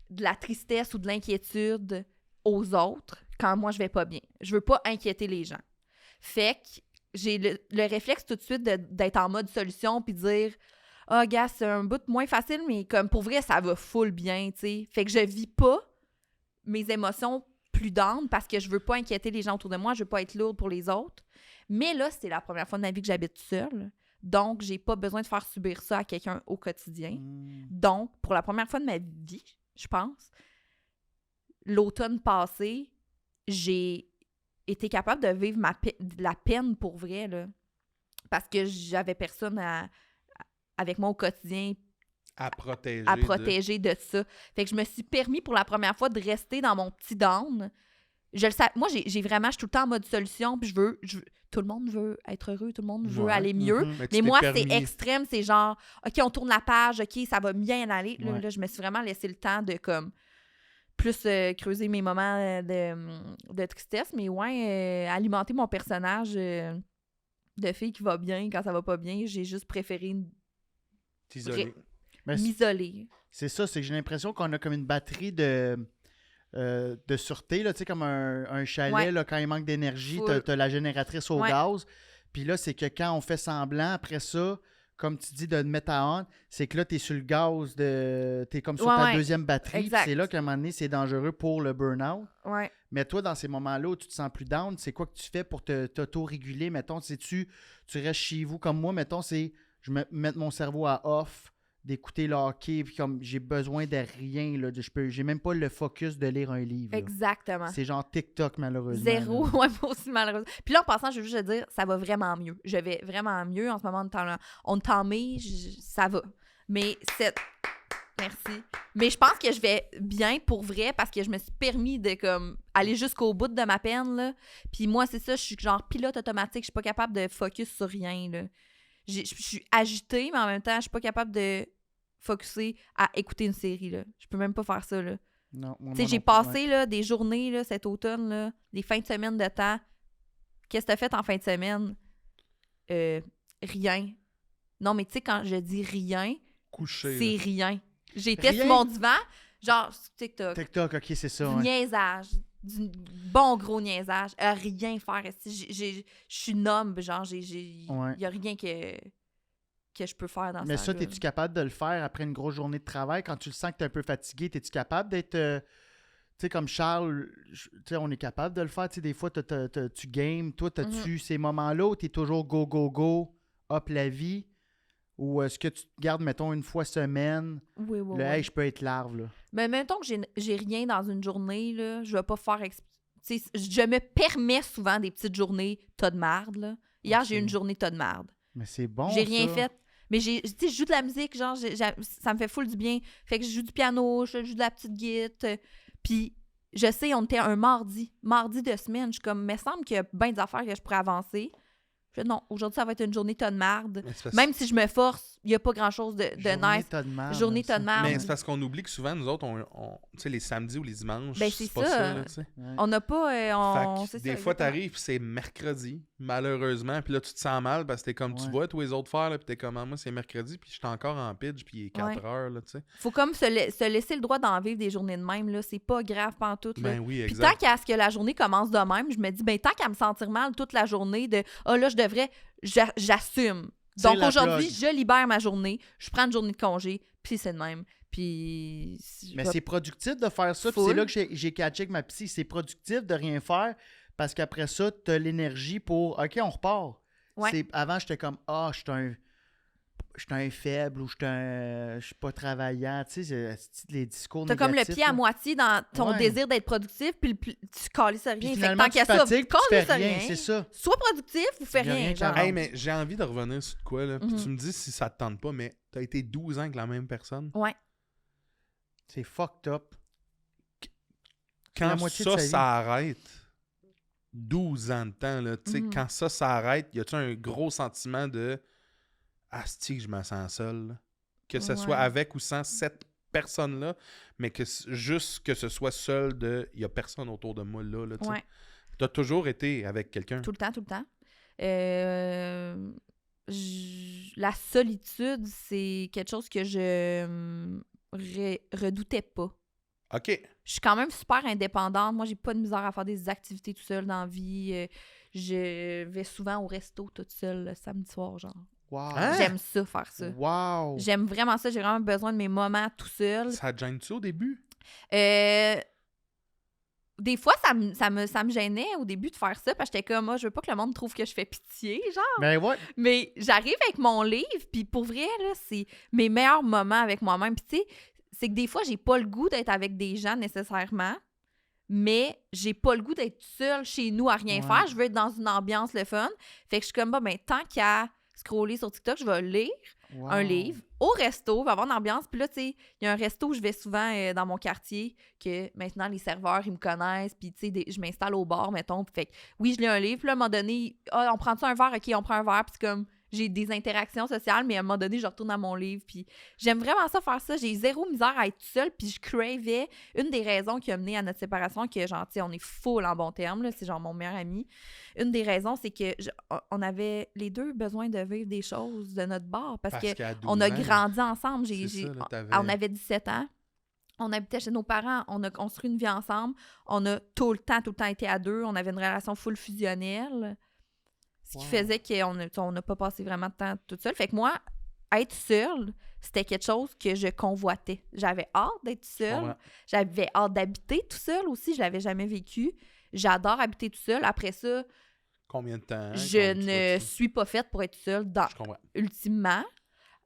de la tristesse ou de l'inquiétude aux autres quand moi, je vais pas bien. Je veux pas inquiéter les gens. Fait que j'ai le réflexe tout de suite d'être en mode solution puis de dire « Ah, gars, c'est un bout moins facile, mais comme pour vrai, ça va full bien, tu sais. » Fait que je vis pas mes émotions plus down parce que je veux pas inquiéter les gens autour de moi, je veux pas être lourde pour les autres. Mais là, c'est la première fois de ma vie que j'habite seule. Donc, j'ai pas besoin de faire subir ça à quelqu'un au quotidien. Donc, pour la première fois de ma vie, je pense, l'automne passé, j'ai été capable de vivre de la peine pour vrai, là. Parce que j'avais personne avec moi au quotidien À protéger. à protéger de ça. Fait que je me suis permis pour la première fois de rester dans mon petit down. Je le sais. Moi, j'ai vraiment, je suis tout le temps en mode solution, puis je veux tout le monde veut être heureux, tout le monde veut Ouais. aller mieux. Mhm. tu Mais t'es moi, permis. c'est extrême, c'est genre, OK, on tourne la page, OK, ça va bien aller. Là, Ouais. là, je me suis vraiment laissé le temps de, comme, plus creuser mes moments de tristesse, mais ouais, alimenter mon personnage de fille qui va bien quand ça va pas bien. J'ai juste préféré T'isoler. Mais m'isoler. c'est ça, c'est que j'ai l'impression qu'on a comme une batterie de sûreté, là, tu sais, comme un chalet, Ouais. là, quand il manque d'énergie, Full. t'as la génératrice au Ouais. gaz. Puis là, c'est que quand on fait semblant, après ça, comme tu dis, de te mettre à on, c'est que là, t'es sur le gaz, t'es comme sur Ouais, ta ouais. deuxième batterie. Puis Exact. c'est là qu'à un moment donné, c'est dangereux pour le burn-out. Ouais. Mais toi, dans ces moments-là où tu te sens plus down, c'est quoi que tu fais pour t'auto-réguler? Mettons, tu restes chez vous comme moi, mettons, c'est je mettre mon cerveau à off, d'écouter le hockey, puis comme j'ai besoin de rien, là, j'ai même pas le focus de lire un livre. là. Exactement. C'est genre TikTok, malheureusement. Zéro, là. ouais, moi aussi, malheureusement. Puis là, en passant, je veux juste te dire, ça va vraiment mieux. Je vais vraiment mieux. En ce moment, on t'en met, ça va. Mais Merci. Mais je pense que je vais bien pour vrai parce que je me suis permis de comme aller jusqu'au bout de ma peine, là. Puis moi, c'est ça, je suis genre pilote automatique. Je suis pas capable de focus sur rien, là. Je suis agitée, mais en même temps, je suis pas capable de focusser à écouter une série, là. Je peux même pas faire ça, là. Non, moi Tu sais, non j'ai plus, passé ouais. là, des journées là, cet automne, là, des fins de semaine de temps. Qu'est-ce que t'as fait en fin de semaine? Rien. Non, mais tu sais, quand je dis rien, Couché. c'est là. rien. J'étais Rien. sur mon divan, genre, sur TikTok. TikTok, ok, c'est ça. Du Ouais. niaisage. Du bon gros niaisage. À rien faire. Je suis numb, genre, Ouais. y a rien que je peux faire dans Mais ça, là. es-tu capable de le faire après une grosse journée de travail? Quand tu le sens que t'es un peu fatigué, es-tu capable d'être... tu sais, comme Charles, tu sais, on est capable de le faire. Tu sais, des fois, tu games. Toi, t'as-tu ces moments-là où t'es toujours go, go, go, hop la vie? Ou est-ce que tu te gardes, mettons, une fois semaine, Oui, oui, le oui. hey, je peux être larve, là? Mais mettons que j'ai rien dans une journée, là, je vais pas faire... Tu sais, je me permets souvent des petites journées tas de marde, là. Hier, j'ai eu une journée tas de marde. Mais c'est bon, J'ai rien ça. fait. Mais tu sais, je joue de la musique, genre, ça me fait full du bien. Fait que je joue du piano, je joue de la petite guitare. Puis, je sais, on était un mardi de semaine. Je suis comme, me semble qu'il y a bien des affaires que je pourrais avancer. Je fais, non, aujourd'hui, ça va être une journée tas de marde. Mais c'est parce- Même si je me force, il n'y a pas grand-chose de Journée nice. tas de marde, Journée j'aime ça. tas de marde. Mais c'est parce qu'on oublie que souvent, nous autres, tu sais, les samedis ou les dimanches, Ben, c'est pas ça. ça, là, tu sais. Ouais. On n'a pas... Fait que c'est des ça, fois, exactement. t'arrives, puis c'est mercredi, malheureusement, puis là, tu te sens mal parce que t'es comme, tu Ouais. vois tous les autres faire, là, puis t'es comme, ah, moi, c'est mercredi, puis je suis encore en pitch, puis il est 4 heures, là, tu sais. Faut comme se laisser le droit d'en vivre des journées de même, là. C'est pas grave pantoute, là. Ben oui, Puis exact. tant qu'à ce que la journée commence de même, je me dis, ben tant qu'à me sentir mal toute la journée de « Ah là, je devrais... » J'assume. Tire Donc la aujourd'hui, plug. je libère ma journée, je prends une journée de congé, puis c'est de même. Puis... Mais c'est productif de faire ça. Puis Full. c'est là que j'ai catché avec ma psy. C'est productif de rien faire parce qu'après ça, tu as l'énergie pour OK, on repart. Ouais. Avant, j'étais comme ah, je suis un faible ou je suis pas travaillant. Tu sais, les discours T'as comme le négatifs, pied à là. moitié dans ton Ouais. désir d'être productif, puis tu calisses rien. Puis Fait que finalement, tant tu qu'à ça, fatigues, puis tu fais calisse rien. C'est ça. Sois productif ou fais Y a rien rien. qui genre. arrange. Hey, mais j'ai envie de revenir sur de quoi, là, puis Mhm. tu me dis si ça te tente pas, mais t'as été 12 ans avec la même personne. Ouais. C'est fucked up. Quand La moitié de sa vie. ça arrête, 12 ans de temps, là, tu sais, Mhm. quand ça arrête, y a-tu un gros sentiment de asti que je me sens seul, là? Que ce soit Ouais. avec ou sans cette personne-là, mais juste que ce soit seul de y a personne autour de moi là, tu sais. Ouais. T'as toujours été avec quelqu'un. Tout le temps. La solitude, c'est quelque chose que je redoutais pas. OK. Je suis quand même super indépendante. Moi, j'ai pas de misère à faire des activités tout seul dans la vie. Je vais souvent au resto toute seule le samedi soir, genre. Wow. Hein? J'aime ça, faire ça. Wow. J'aime vraiment ça. J'ai vraiment besoin de mes moments tout seul. Ça te gêne-tu au début? Des fois, ça me gênait au début de faire ça parce que j'étais comme, moi, je veux pas que le monde trouve que je fais pitié, genre. Ben ouais. Mais j'arrive avec mon livre, puis pour vrai, là, c'est mes meilleurs moments avec moi-même. Puis tu sais, c'est que des fois, j'ai pas le goût d'être avec des gens nécessairement, mais j'ai pas le goût d'être seule chez nous à rien Ouais. faire. Je veux être dans une ambiance le fun. Fait que je suis comme, ben, tant qu'à scroller sur TikTok, je vais lire Wow. un livre au resto, va avoir une ambiance. Puis là, tu sais, il y a un resto où je vais souvent dans mon quartier, que maintenant, les serveurs, ils me connaissent. Puis, tu sais, je m'installe au bar, mettons. Fait que, oui, je lis un livre. Puis là, à un moment donné, on prend-tu un verre? OK, on prend un verre. Puis c'est comme, j'ai des interactions sociales, mais à un moment donné, je retourne à mon livre. Puis j'aime vraiment ça, faire ça. J'ai zéro misère à être seule. Puis je cravais. Une des raisons qui a mené à notre séparation, que genre, tu sais, on est full en bon terme, là, c'est genre mon meilleur ami. Une des raisons, c'est que on avait les deux besoin de vivre des choses de notre bar. Parce que qu'à 12 on a ans, grandi ensemble. c'est ça, là, t'avais- On avait 17 ans. On habitait chez nos parents. On a construit une vie ensemble. On a tout le temps été à deux. On avait une relation full fusionnelle. Ce qui Wow. faisait qu'on n'a pas passé vraiment de temps toute seule. Fait que moi, être seule, c'était quelque chose que je convoitais. J'avais hâte d'être seule. comprends. J'avais hâte d'habiter tout seul aussi. Je l'avais jamais vécu. J'adore habiter tout seul. Après ça, Combien de temps? je Comme tu ne vas-tu- suis pas faite pour être seule Je comprends. ultimement.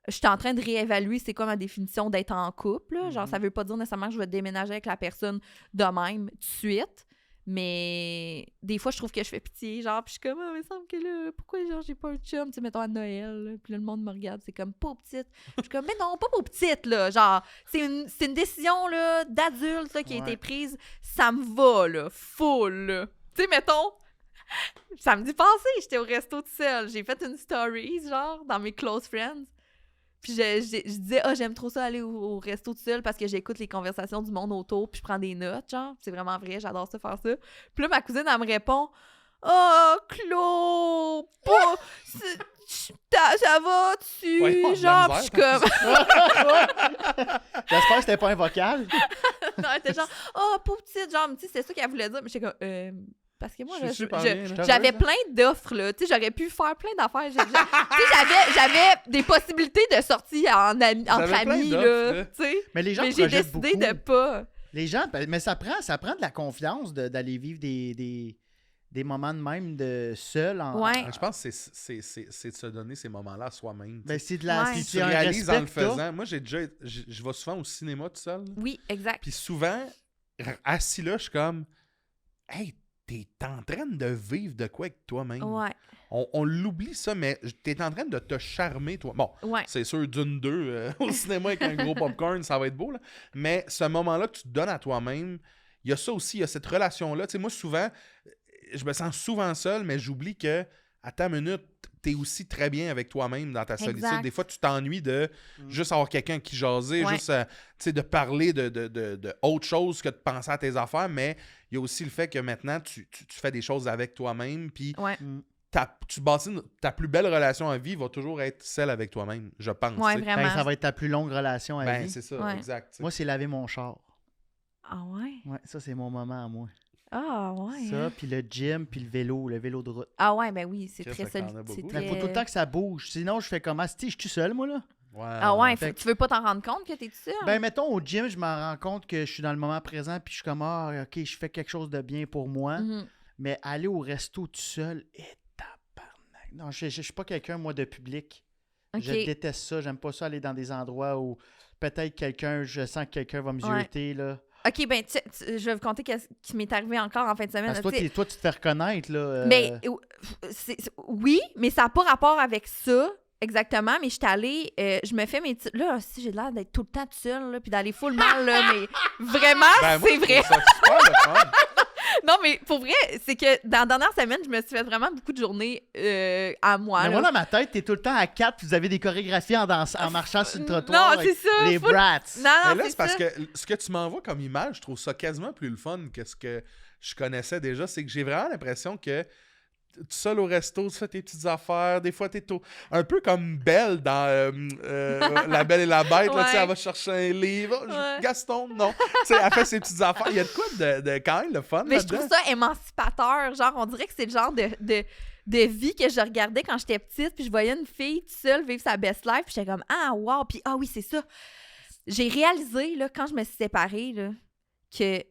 Je suis en train de réévaluer c'est quoi ma définition d'être en couple. Là. Genre, Mhm. ça veut pas dire nécessairement que je vais déménager avec la personne de même tout de suite. Mais des fois, je trouve que je fais pitié. Genre, puis je suis comme, ah, il me semble que là, pourquoi genre, j'ai pas un chum, tu sais, mettons à Noël. Là. Puis là, le monde me regarde, c'est comme, pas petite. Je suis comme, mais non, pas petite, là. Genre, c'est une décision, là, d'adulte, là, qui a Ouais. été prise. Ça me va, là, full, là. Tu sais, mettons, samedi passé, j'étais au resto tout seul. J'ai fait une story, genre, dans mes close friends. Puis je disais, ah, j'aime trop ça aller au resto tout seul parce que j'écoute les conversations du monde autour puis je prends des notes, genre. C'est vraiment vrai, j'adore ça faire ça. Puis là, ma cousine, elle me répond, Oh, Claude, ça va-tu? Voyons, de Genre, la pis je suis comme. J'espère que c'était pas un vocal. Non, elle était genre, oh, pauvre petite, genre, tu sais, c'est ça qu'elle voulait dire. Mais j'étais comme, parce que moi, Je là, suis super bien, là. j'avais plein d'offres, là. Tu sais, j'aurais pu faire plein d'affaires. Tu sais, j'avais des possibilités de sortie entre J'avais plein amis, d'offres, là. là. Tu sais. Mais les gens Mais j'ai projettent décidé beaucoup. de pas. Les gens, mais ça prend de la confiance d'aller vivre des moments de même de seul. Ouais. Je pense que c'est de se donner ces moments-là à soi-même. Ben, c'est de la. Ouais. Puis c'est tu un réalises en le respect que t'as. faisant. Moi, je vais souvent au cinéma tout seul. là. Oui, exact. Puis souvent, assis là, je suis comme, hey, t'es en train de vivre de quoi avec toi-même? Ouais, On l'oublie ça, mais t'es en train de te charmer, toi. Bon, ouais. c'est sûr, d'une deux, au cinéma avec un gros popcorn, ça va être beau, là. Mais ce moment-là que tu te donnes à toi-même, il y a ça aussi, il y a cette relation-là. Tu sais, moi, souvent, je me sens souvent seul, mais j'oublie que, à ta minute, t'es aussi très bien avec toi-même dans ta solitude. Exact. Des fois, tu t'ennuies de juste avoir quelqu'un qui jaser, Ouais. juste tu sais, de parler de autre chose que de penser à tes affaires, mais il y a aussi le fait que maintenant, tu fais des choses avec toi-même, puis Ouais, tu bâtis ta plus belle relation à vie va toujours être celle avec toi-même, je pense. ouais, tu sais. vraiment. Ben, ça va être ta plus longue relation à Ben, vie. c'est ça, Ouais. exact. tu sais. Moi, c'est laver mon char. Ah ouais? Ouais, ça, c'est mon moment à moi. Ah ouais. Ça, hein? puis le gym, puis le vélo de route. Ah ouais, ben oui, c'est Chris, très fait que t'en as solide. beaucoup. Mais faut tout le temps que ça bouge. Sinon, je fais comment? Si je suis seul, moi, là? Ouais, Ah ouais, Fait que- tu veux pas t'en rendre compte que t'es tout seul? Ben, mettons, au gym, je m'en rends compte que je suis dans le moment présent, puis je suis comme, ah, OK, je fais quelque chose de bien pour moi. Mhm. Mais aller au resto tout seul, tabarnak. Non, je suis pas quelqu'un, moi, de public. Ok. Je déteste ça. J'aime pas ça aller dans des endroits où peut-être je sens que quelqu'un va me Ouais. jeter, là. Ok, ben, je vais vous conter ce qui m'est arrivé encore en fin de semaine. Parce que Tu sais, toi, tu te fais reconnaître, là. mais oui, mais ça n'a pas rapport avec ça. Exactement, mais je suis allée, je me fais mes petites... Là, si j'ai l'air d'être tout le temps toute seule, là, puis d'aller full mal, là, mais vraiment, Ben, moi, c'est je trouve vrai. ça super le fun. Non, mais pour vrai, c'est que dans la dernière semaine, je me suis fait vraiment beaucoup de journées à moi. Mais là. moi, dans ma tête, t'es tout le temps à 4, puis vous avez des chorégraphies en marchant sur le trottoir. Non, avec c'est ça. les full- brats. Non, Mais non, là, c'est parce ça. que ce que tu m'envoies comme image, je trouve ça quasiment plus le fun que ce que je connaissais déjà. C'est que j'ai vraiment l'impression que tout seul au resto, tu fais tes petites affaires. Des fois, t'es un peu comme Belle dans La Belle et la Bête. Là, tu sais, Ouais. elle va chercher un livre. Ouais. Gaston, non. Tu sais, elle fait ses petites affaires. Il y a de quoi de quand même le fun Mais je là-dedans. trouve ça émancipateur. Genre, on dirait que c'est le genre de vie que je regardais quand j'étais petite, puis je voyais une fille toute seule vivre sa best life, puis j'étais comme, ah, wow. Puis, ah oui, c'est ça. J'ai réalisé, là, quand je me suis séparée, là, que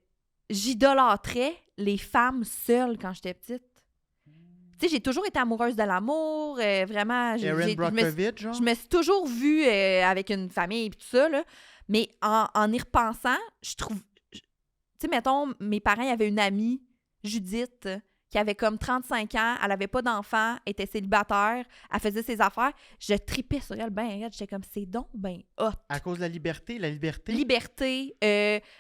j'idolâtrais les femmes seules quand j'étais petite. Tu sais, j'ai toujours été amoureuse de l'amour, vraiment. Erin Brockovich, genre? Je me suis toujours vue avec une famille et tout ça, là. Mais en y repensant, je trouve... Tu sais, mettons, mes parents, il y avait une amie, Judith, qui avait comme 35 ans, elle avait pas d'enfant, était célibataire, elle faisait ses affaires. Je tripais sur elle, ben raide, j'étais comme, c'est donc ben hot. À cause de la liberté, Liberté,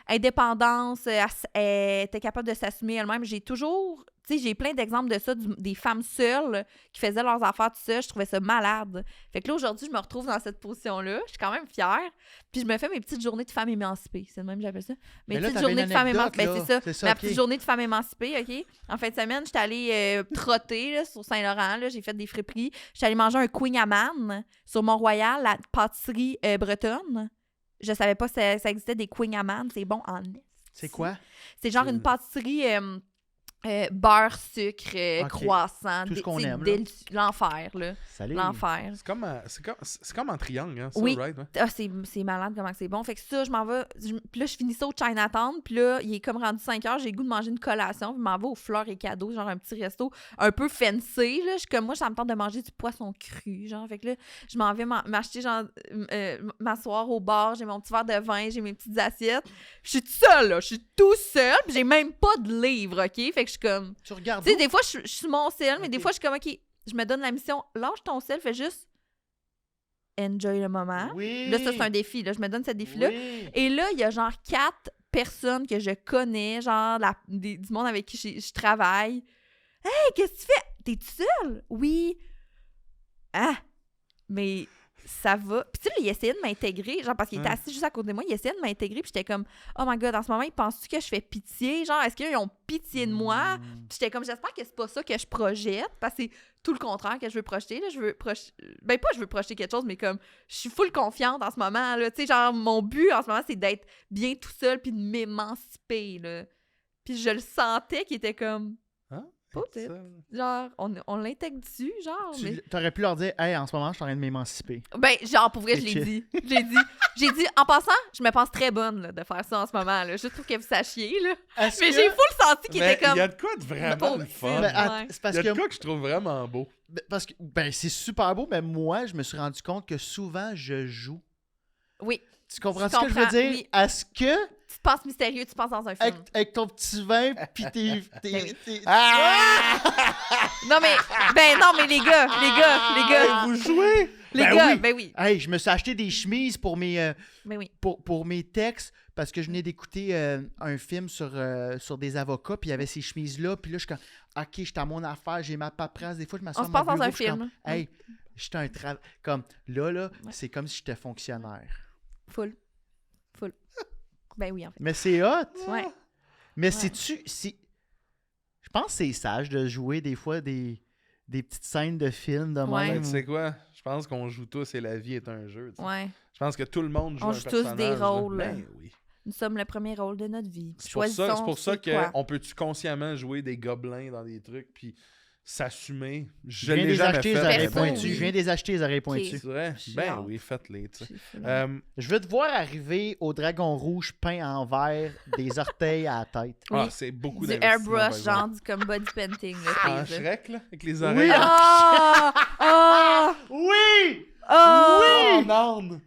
indépendance, elle était capable de s'assumer elle-même. J'ai toujours... Tu sais, j'ai plein d'exemples de ça, des femmes seules qui faisaient leurs affaires tout seules. Je trouvais ça malade. Fait que là, aujourd'hui, je me retrouve dans cette position-là. Je suis quand même fière. Puis je me fais mes petites journées de femmes émancipées. C'est le même que j'appelle ça. Mes Mais là, petites t'avais journées une de femmes anecdote, émancipées. là. C'est ça. C'est ça, Ma ok. petite journée de femmes émancipées, OK? En fin de semaine, j'étais allée trotter là, sur Saint-Laurent. Là, j'ai fait des friperies. J'étais allée manger un Queen Amman sur Mont-Royal, la pâtisserie bretonne. Je savais pas que ça existait des Queen Amman. C'est bon en est. C'est quoi? C'est genre une pâtisserie beurre, sucre, Ok. croissant. Tout ce qu'on c'est aime, là. délicieux. L'enfer, là. Salut. L'enfer. C'est comme en triangle, hein, ça, Oui. right? Ouais. Ah, c'est malade comment c'est bon. Fait que ça, je m'en vais. Puis là, je finis ça au Chinatown. Puis là, il est comme rendu 5 heures. J'ai le goût de manger une collation. Puis je m'en vais aux Fleurs et Cadeaux, genre un petit resto un peu fancy. Là. Je suis comme moi, ça me tente de manger du poisson cru. Genre, fait que là, je m'en vais m'acheter, genre, m'asseoir au bar. J'ai mon petit verre de vin. J'ai mes petites assiettes. Je suis toute seule, là. Je suis tout seule. Puis j'ai même pas de livre, OK? Fait que je suis comme. Tu regardes Tu sais, où? des fois, je suis sur mon sel, mais des Ok. fois, je suis comme, OK, je me donne la mission, lâche ton sel, fais juste enjoy le moment. Oui. Là, ça, c'est un défi. Là. Je me donne ce défi-là. Oui. Et là, il y a genre 4 personnes que je connais, genre du monde avec qui je travaille. Hey, qu'est-ce que tu fais? T'es-tu seule? Oui. Ah! Mais ça va. Puis tu sais, là, il essayait de m'intégrer, genre, parce qu'il était assis juste à côté de moi, il essayait de m'intégrer, puis j'étais comme, oh my God, en ce moment, ils pensent-tu que je fais pitié? Genre, est-ce qu'ils ont pitié de moi? Puis j'étais comme, j'espère que c'est pas ça que je projette, parce que c'est tout le contraire que je veux projeter, là. Ben, pas je veux projeter quelque chose, mais comme, je suis full confiante en ce moment, là. Tu sais, genre, mon but en ce moment, c'est d'être bien tout seul, puis de m'émanciper, là. Puis je le sentais qu'il était comme, peut-être. Genre, on l'intègre dessus, genre. Mais... T'aurais pu leur dire, hey, en ce moment, je suis en train de m'émanciper. Ben, genre, pour vrai, je C'est l'ai dit. J'ai dit, en passant, je me pense très bonne là, de faire ça en ce moment, là. Juste pour que vous sachiez, là. Mais j'ai full senti qu'il était comme. Il y a de quoi de vraiment le fun. C'est parce Il y a de que, quoi que je trouve vraiment beau. parce que c'est super beau, mais moi, je me suis rendu compte que souvent, je joue. Oui. Tu comprends Je ce que je veux comprends, dire? oui. Est-ce que, Tu te penses mystérieux, tu penses dans un film. avec ton petit vin, pis t'es... Non, mais. Ben, non, mais les gars. Vous jouez? Les Ben gars, oui. ben oui. Hey, je me suis acheté des chemises pour mes, Ben oui. pour mes textes parce que je venais d'écouter un film sur des avocats, puis il y avait ces chemises-là, puis là, je suis comme, OK, je suis à mon affaire, j'ai ma paperasse. Des fois, je m'assois On se à mon passe dans bureau, un puis je suis film. comme, hey, j'étais un travail... Comme, là, c'est comme si j'étais fonctionnaire. Full. Ben oui, en fait. Mais c'est hot! Ouais. Mais sais-tu... Je pense que c'est sage de jouer des fois des petites scènes de films de Ouais. même. Ben, tu sais quoi? Je pense qu'on joue tous et la vie est un jeu. Tu sais. Ouais. Je pense que tout le monde joue On un joue tous personnage. des là. rôles. Ben oui. Nous sommes le premier rôle de notre vie. C'est pour ça c'est quoi. qu'on peut-tu consciemment jouer des gobelins dans des trucs puis s'assumer. Je Je viens l'ai des jamais acheter fait. les oreilles Perso, pointues. oui. Je viens des acheter les oreilles Ok. pointues. C'est vrai? J'ai Ben hâte. oui, faites-les. Tu sais. J'ai fait- Je veux te voir arriver au dragon rouge peint en vert, des orteils à la tête. Oui. C'est beaucoup Du d'investissement, par airbrush, exemple. genre du comme body painting. Là, En Steve. Shrek, là, avec les oreilles. Ah! Ah! Oui! Ah! En orne.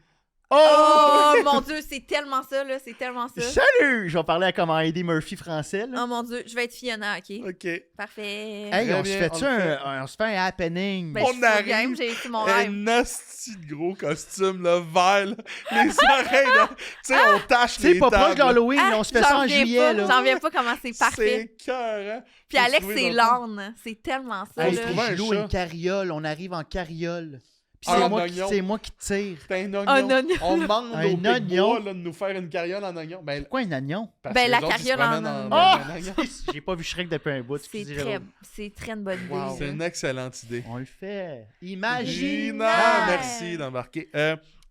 Oh mon Dieu, c'est tellement ça, là. C'est tellement ça. Salut! Je vais parler à comment Eddie Murphy français, là. Oh mon Dieu, je vais être Fiona, OK? OK. Parfait. Hey, Très on se bien, fait-tu on le fait. on se fait un happening? Ben, on je suis full arrive. game, j'ai réussi mon rêve. Un hostie de gros costume, là, vert, là. Les oreilles, là. Tu sais, on tâche les C'est pas proche tables, là. d'Halloween, Ah, mais on se fait ça j'en en reviens juillet, pas, là. J'en reviens pas comment c'est parfait. C'est cœur, hein. Puis Alex, c'est l'âne. C'est tellement ça, Hey, se là. trouve un je loue chat. une carriole, on arrive en carriole. Puis Ah, c'est moi qui tire. C'est un oignon. Un oignon. On demande Un au Big oignon. Bois, là, de nous faire une carriole en oignon. Ben, Quoi, un oignon? parce Ben, que la les autres, ils se carriole en promènent oignon. en oignon. J'ai pas vu Shrek depuis un bout. C'est excusez, très, Jérôme. c'est très une bonne idée. Wow. C'est là. une excellente idée. On le fait. Gina, Imaginaire! merci d'embarquer.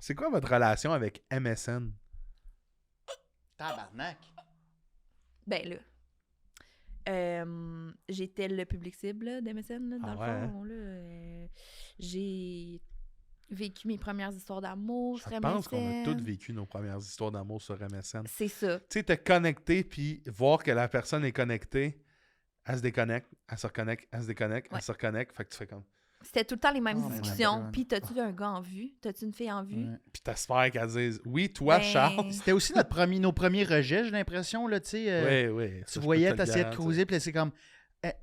C'est quoi votre relation avec MSN? Tabarnak. Ben là. J'étais le public cible là, d'MSN, là, dans Ah le fond. Là, j'ai vécu mes premières histoires d'amour sur Je pense qu'on a MSN. tous vécu nos premières histoires d'amour sur MSN. C'est ça. Tu sais, te connecter puis voir que la personne est connectée, elle se déconnecte, elle se reconnecte, elle se déconnecte, Ouais. elle se reconnecte. Fait que tu fais comme. C'était tout le temps les mêmes Oh my discussions. God. Puis, t'as-tu un gars en vue? T'as-tu une fille en vue? Ouais. Puis t'espères qu'elle dise oui, toi, Ben, Charles. C'était aussi nos premiers rejets, j'ai l'impression, là, tu sais. Oui. Tu voyais, t'essayais de cruiser, puis là, c'est comme...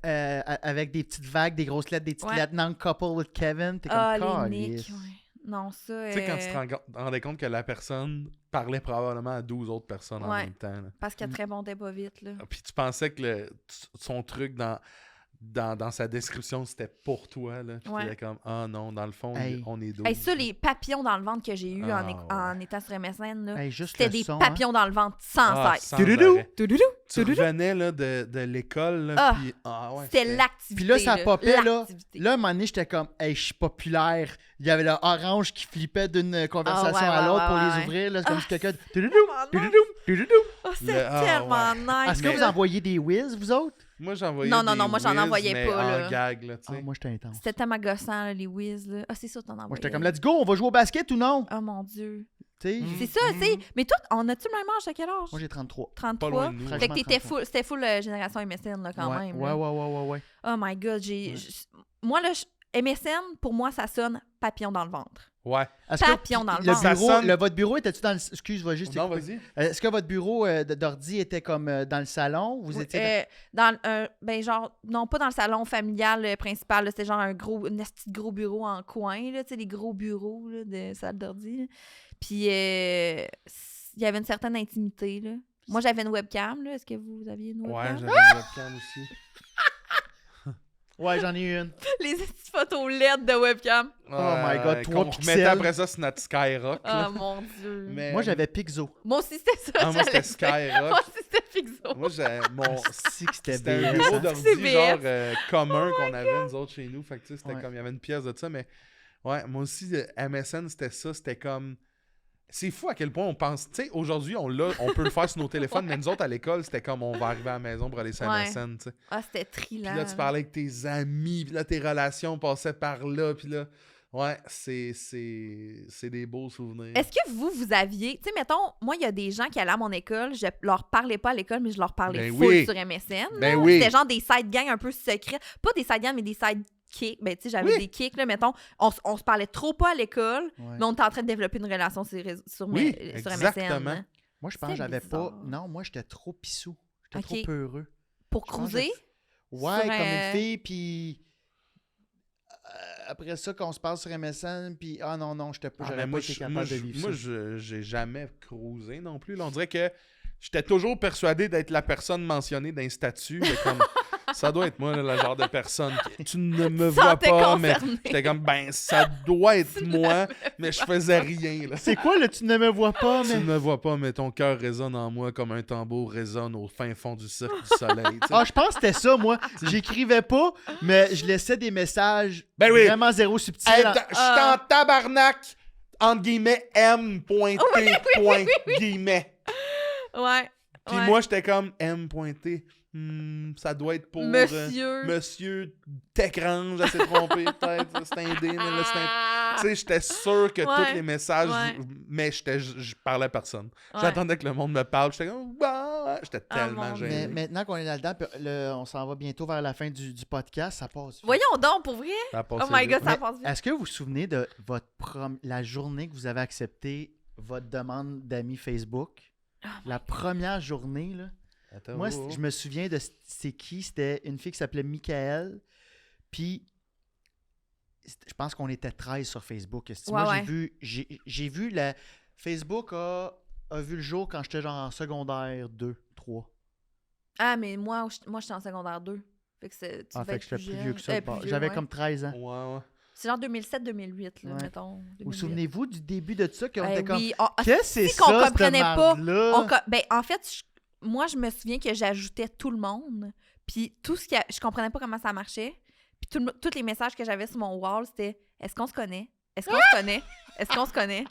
avec des petites vagues, des grosses lettres, des petites Ouais. lettres non-couple with Kevin. T'es Ah, comme, les Calisse. nicks, ouais. Non, ça... Tu sais, quand tu te rendais compte que la personne parlait probablement à 12 autres personnes en Ouais. même temps. Là. Parce qu'elle te répondait pas vite, là. Puis tu pensais que son truc dans sa description, c'était pour toi. Là. Puis Ouais. t'étais comme, ah non, dans le fond, Hey. on est 12. Hey, ça, les papillons dans le ventre que j'ai eu Ah, en étant sur MSN, là, Hey, juste c'était le des son, papillons dans le ventre sans Ah, cesse. sans Toudoudou. arrêt. Toudoudou, Tu toudoudou. revenais là, de l'école, là, Ah, puis ouais, C'était l'activité. Puis là, ça popait, là. l'activité. Là, à un moment donné, j'étais comme, hey, je suis populaire. Il y avait le orange qui flippait d'une conversation Ah, ouais, à ouais, l'autre pour ouais, les ouais. ouvrir. Là, c'est comme Ah, si quelqu'un... c'est Toudoudou, tellement toudoudou, toudoudou. Oh, c'est Ah, tellement Est-ce nice. que vous envoyez des whiz, vous autres? Moi, j'envoyais Non, non, des non, moi, j'en whiz, envoyais mais pas, en là. gag, là, tu sais. Ah, moi, j'étais intense. C'était tellement gossant, là, les whiz, là. Ah, c'est ça, t'en envoyais. Moi, j'étais comme, let's go, on va jouer au basket ou non? Oh mon Dieu. Tu sais, Mm. C'est ça, tu sais. Mais toi, on a-tu le même âge à quel âge? moi, j'ai 33. 33. Pas loin de nous. Très- Fait que t'étais Franchement, full, c'était full génération MSN, là, quand ouais, même. ouais, là. ouais. Oh my God, Ouais. moi, là, MSN, pour moi, ça sonne papillon dans le ventre. Ouais. Est-ce Papillon dans le ventre. Ça sonne- votre bureau était-tu dans le... Excuse, va juste... Non, écouter. vas-y. Est-ce que votre bureau d'ordi était comme dans le salon? Vous étiez... Ben genre, non, pas dans le salon familial principal, là, c'était genre un esti de gros bureau en coin, là, tu sais, les gros bureaux là, de salle d'ordi. là. Puis, il y avait une certaine intimité, là. Moi, j'avais une webcam, là. Est-ce que vous aviez une Ouais, webcam? j'avais une webcam aussi. Ouais, j'en ai eu une. Les petites photo LED de webcam. Oh my God, 3 qu'on pixels. remettait après ça sur notre Skyrock. là. Oh mon Dieu. Mais, Moi, j'avais Pixo. Moi aussi, c'était ça. Ah, moi, c'était j'allais dire. Skyrock. Moi aussi, c'était Pixo. Moi, j'ai mon... Si que c'était C'était un BS, bureau hein. d'ordi C'est BS. genre commun qu'on avait nous autres chez nous. Fait que tu sais, c'était Ouais. comme il y avait une pièce de ça, mais ouais, moi aussi MSN c'était ça, c'était comme c'est fou à quel point on pense, tu sais, aujourd'hui on peut le faire sur nos téléphones, mais nous autres à l'école, c'était comme on va arriver à la maison pour aller sur Ouais. MSN, tu sais. Ah, c'était Puis trilant. là tu parlais avec tes amis, puis là tes relations passaient par là, puis là ouais, c'est des beaux souvenirs. Est-ce que vous aviez... Tu sais, mettons, moi, il y a des gens qui allaient à mon école, je leur parlais pas à l'école, mais je leur parlais Ben full oui. sur MSN. Ben là. oui. C'était genre des side gangs un peu secrets. Pas des side gangs, mais des side kicks. Ben, tu sais, j'avais Oui. des kicks, là, mettons. On se parlait trop pas à l'école, Ouais. mais on était en train de développer une relation sur Oui, sur exactement. MSN. hein. Moi, je pense que C'est j'avais pas. bizarre. Non, moi, j'étais trop pissou. J'étais Ok. trop peureux. Pour Je pense que cruiser? Ouais, Sur, comme une fille, puis. Après ça, qu'on se parle sur MSN, puis. Ah non, non, Ah, j'aurais mais pas moi, été je- capable moi, de je- vivre moi, ça. j'ai jamais cruisé non plus. Là, on dirait que j'étais toujours persuadé d'être la personne mentionnée dans les statuts. Mais comme, ça doit être moi, là, le genre de personne. Tu ne me vois sentais pas, mais concerné. j'étais comme, ben, ça doit être moi, mais je faisais rien. Là. C'est quoi, là, tu ne me vois pas, Tu ne mais. me vois pas, mais ton cœur résonne en moi comme un tambour résonne au fin fond du cercle du soleil. tu sais. Ah, je pense que c'était ça, moi. J'écrivais pas, mais je laissais des messages Ben oui. vraiment zéro subtils. Hey, je suis en tabarnak, entre guillemets, M.T. guillemets. Ouais. Puis ouais. moi, j'étais comme M.T. Ça doit être pour Monsieur. Monsieur Techrange, elle s'est trompée peut-être. C'est un D, mais là, c'est un... Ah. Tu sais, j'étais sûr que Ouais, tous les messages, ouais. mais je parlais à personne. Ouais. J'attendais que le monde me parle. J'étais comme, bah, j'étais Ah, tellement mon gêné. Mais maintenant qu'on est là-dedans, puis on s'en va bientôt vers la fin du podcast, ça passe. vite. Voyons donc, pour vrai. Ça a passé Oh my vite. God, ça Mais passe vite. Est-ce que vous vous souvenez de la journée que vous avez accepté votre demande d'amis Facebook? La première journée, là. Attends, Moi, oh, oh. je me souviens de c'est qui. C'était une fille qui s'appelait Michael. Puis, je pense qu'on était 13 sur Facebook. Ouais, Moi, ouais. j'ai vu la... Facebook a vu le jour quand j'étais genre en secondaire 2, 3. Ah, mais moi j'étais en secondaire 2. Fait que tu Ah, devais fait être que j'étais plus jeune. vieux que ça. Plus Bon, vieux, J'avais ouais. comme 13 ans. Ouais, ouais. C'est genre 2007-2008, là, Ouais. mettons. Vous 2008. vous souvenez-vous du début de ça? Qu'on était comme... Oui. Qu'est-ce que c'est si ça, qu'on cette comprenait pas, marde-là? Ben, en fait, moi, je me souviens que j'ajoutais tout le monde. Puis tout ce je comprenais pas comment ça marchait. Puis tous les messages que j'avais sur mon wall, c'était « Est-ce qu'on se connaît? Est-ce qu'on se connaît? Est-ce qu'on se connaît?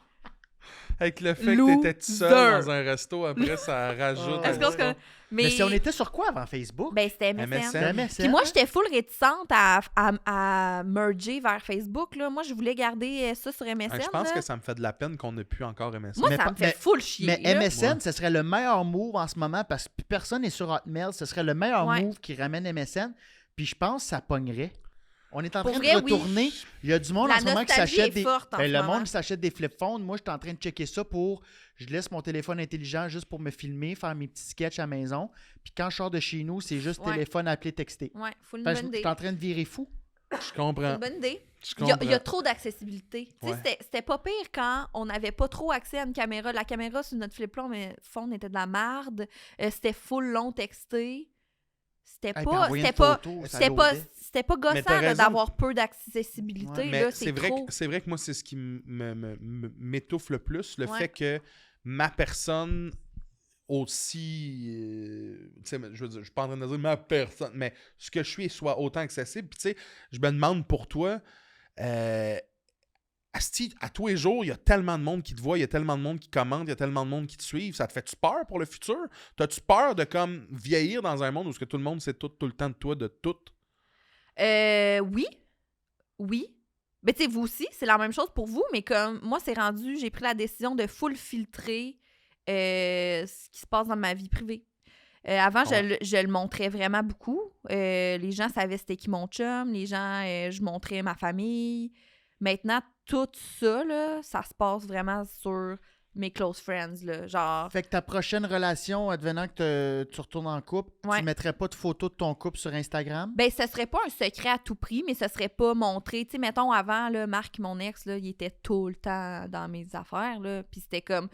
Avec le fait que Loser. t'étais tout seul dans un resto, après, ça rajoute... Ah, Est-ce qu'on se connaît? » Mais si on était sur quoi avant Facebook? Ben, c'était MSN. MSN. C'était MSN. Puis moi, j'étais full réticente à merger vers Facebook. Là. Moi, je voulais garder ça sur MSN. Je pense là. que ça me fait de la peine qu'on n'ait pu encore MSN. Moi, Mais ça pas- me fait mais- full chier. Mais là. MSN, Ouais. ce serait le meilleur move en ce moment parce que plus personne n'est sur Hotmail. Ce serait le meilleur Ouais. move qui ramène MSN. Puis je pense que ça pognerait. On est en Pour train vrai, de oui. retourner. Il y a du monde La en ce moment qui nostalgie s'achète est des. forte en Ben, ce le moment. monde qui s'achète des flip phones. Moi, je suis en train de checker ça pour. Je laisse mon téléphone intelligent juste pour me filmer, faire mes petits sketchs à la maison. Puis quand je sors de chez nous, c'est juste Ouais. téléphone, appeler, texter. Ouais, full une Fait que bonne je idée. suis en train de virer fou. Je comprends. Une bonne idée. Je Il y a comprends. trop d'accessibilité. Tu sais, Ouais. c'était pas pire quand on n'avait pas trop accès à une caméra. La caméra sur notre phone était de la marde. C'était full long texté. C'était Hey, puis pas... envoyer C'était une pas... photo, ça C'était pas, loadait. c'était pas Mais gossant t'as là, raison. d'avoir peu d'accessibilité. Ouais. Mais là, c'est vrai, trop. c'est vrai que moi, c'est ce qui m'étouffe le plus. Le Ouais. fait que ma personne aussi... tu sais, je veux dire, je suis pas en train de dire ma personne, mais ce que je suis soit autant accessible. Puis tu sais, je me demande pour toi... asti, à tous les jours, il y a tellement de monde qui te voit, il y a tellement de monde qui commente, il y a tellement de monde qui te suivent. Ça te fait-tu peur pour le futur? T'as-tu peur de comme vieillir dans un monde où ce que tout le monde sait tout le temps de toi, de tout? Oui. Oui. Mais tu sais, vous aussi, c'est la même chose pour vous, mais comme moi, c'est rendu, j'ai pris la décision de full filtrer ce qui se passe dans ma vie privée. Avant, je le montrais vraiment beaucoup. Les gens savaient c'était qui mon chum, les gens, je montrais ma famille. Maintenant, tout ça, là, ça se passe vraiment sur mes close friends, là, genre... Fait que ta prochaine relation, advenant que tu retournes en couple, Ouais. tu mettrais pas de photos de ton couple sur Instagram? Ben, ce serait pas un secret à tout prix, mais ce serait pas montré. Tu sais, mettons, avant, là, Marc, mon ex, là, il était tout le temps dans mes affaires, là, puis c'était comme...